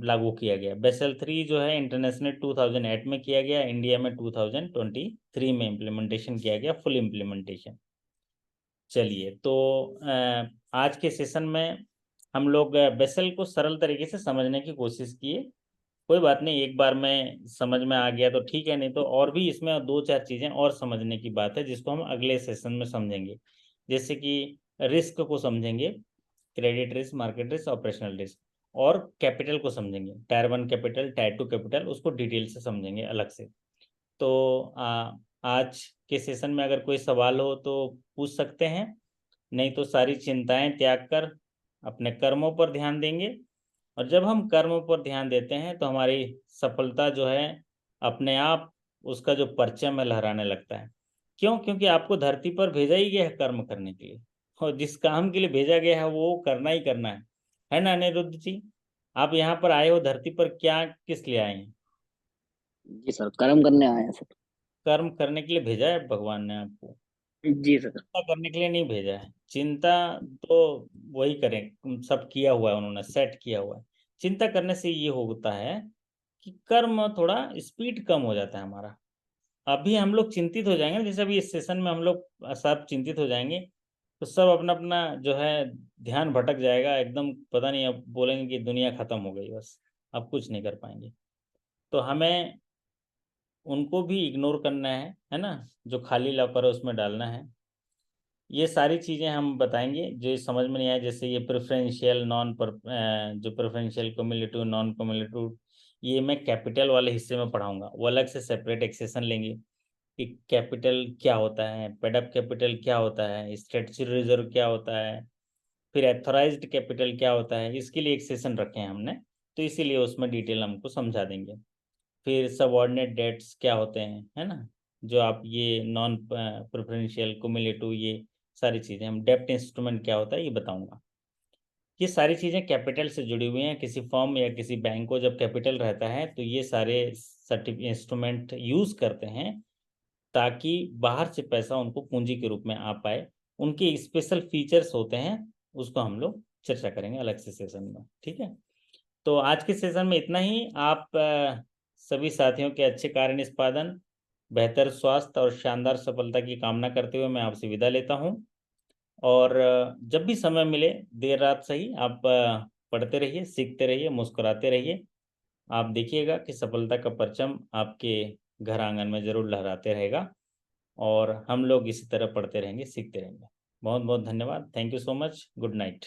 लागू किया गया। बेसल 3 जो है इंटरनेशनल 2008 में किया गया, इंडिया में 2023 में इम्प्लीमेंटेशन किया गया, फुल इम्प्लीमेंटेशन। चलिए, तो आज के सेशन में हम लोग बेसल को सरल तरीके से समझने की कोशिश किए। कोई बात नहीं, एक बार में समझ में आ गया तो ठीक है, नहीं तो और भी इसमें दो चार चीज़ें और समझने की बात है जिसको हम अगले सेशन में समझेंगे। जैसे कि रिस्क को समझेंगे, credit risk, market risk, operational risk, और कैपिटल को समझेंगे, टायर 1 कैपिटल, टायर 2 कैपिटल, उसको डिटेल से समझेंगे अलग से। तो आज के सेशन में अगर कोई सवाल हो तो पूछ सकते हैं, नहीं तो सारी चिंताएं त्याग कर अपने कर्मों पर ध्यान देंगे। और जब हम कर्मों पर ध्यान देते हैं तो हमारी सफलता जो है अपने आप उसका जो परचम है लहराने लगता है। क्यों? क्योंकि आपको धरती पर भेजा ही गया है कर्म करने के लिए, और जिस काम के लिए भेजा गया है वो करना ही करना है ना अनिरुद्ध जी? आप यहाँ पर आए हो धरती पर क्या किस लिए आए हैं?
जी सर, कर्म करने आए हैं सर।
कर्म करने के लिए भेजा है भगवान ने आपको,
जी सर।
चिंता करने के लिए नहीं भेजा है। चिंता तो वही करें, सब किया हुआ है, उन्होंने सेट किया हुआ है। चिंता करने से ये होता है कि कर्म थोड़ा स्पीड कम हो जाता है हमारा। अभी हम लोग चिंतित हो जाएंगे, जैसे अभी इस सेशन में हम लोग सब चिंतित हो जाएंगे, तो सब अपना अपना जो है ध्यान भटक जाएगा एकदम, पता नहीं, अब बोलेंगे कि दुनिया खत्म हो गई बस। आप कुछ नहीं कर पाएंगे। तो हमें उनको भी इग्नोर करना है ना, जो खाली लॉकर है उसमें डालना है। ये सारी चीज़ें हम बताएंगे जो ये समझ में नहीं आए, जैसे ये प्रेफरेंशियल नॉन पर जो प्रेफरेंशियल क्युमुलेटिव नॉन क्युमुलेटिव, ये मैं कैपिटल वाले हिस्से में पढ़ाऊंगा। वो अलग से सेपरेट एक सेशन लेंगे कि कैपिटल क्या होता है, पेड अप कैपिटल क्या होता है, स्टैट्यूटरी रिजर्व क्या होता है, फिर एथोराइज्ड कैपिटल क्या होता है। इसके लिए एक सेशन रखे हैं हमने, तो इसीलिए उसमें डिटेल हमको समझा देंगे। फिर सबऑर्डिनेट डेट्स क्या होते हैं, है ना, जो आप ये नॉन प्रेफरेंशियल क्युमुलेटिव, ये सारी चीज़ें, हम डेप्ट इंस्ट्रूमेंट क्या होता है ये बताऊंगा। ये सारी चीज़ें कैपिटल से जुड़ी हुई हैं। किसी फर्म या किसी बैंक को जब कैपिटल रहता है तो ये सारे सर्टिफिकेट इंस्ट्रूमेंट यूज़ करते हैं ताकि बाहर से पैसा उनको पूंजी के रूप में आ पाए। उनके स्पेशल फीचर्स होते हैं, उसको हम लोग चर्चा करेंगे अलग से सेशन में, ठीक है। तो आज के सेशन में इतना ही। आप सभी साथियों के अच्छे कार्य निष्पादन, बेहतर स्वास्थ्य और शानदार सफलता की कामना करते हुए मैं आपसे विदा लेता हूं। और जब भी समय मिले, देर रात सही, आप पढ़ते रहिए, सीखते रहिए, मुस्कुराते रहिए। आप देखिएगा कि सफलता का परचम आपके घर आंगन में जरूर लहराते रहेगा। और हम लोग इसी तरह पढ़ते रहेंगे, सीखते रहेंगे। बहुत बहुत धन्यवाद। Thank you so much. Good night.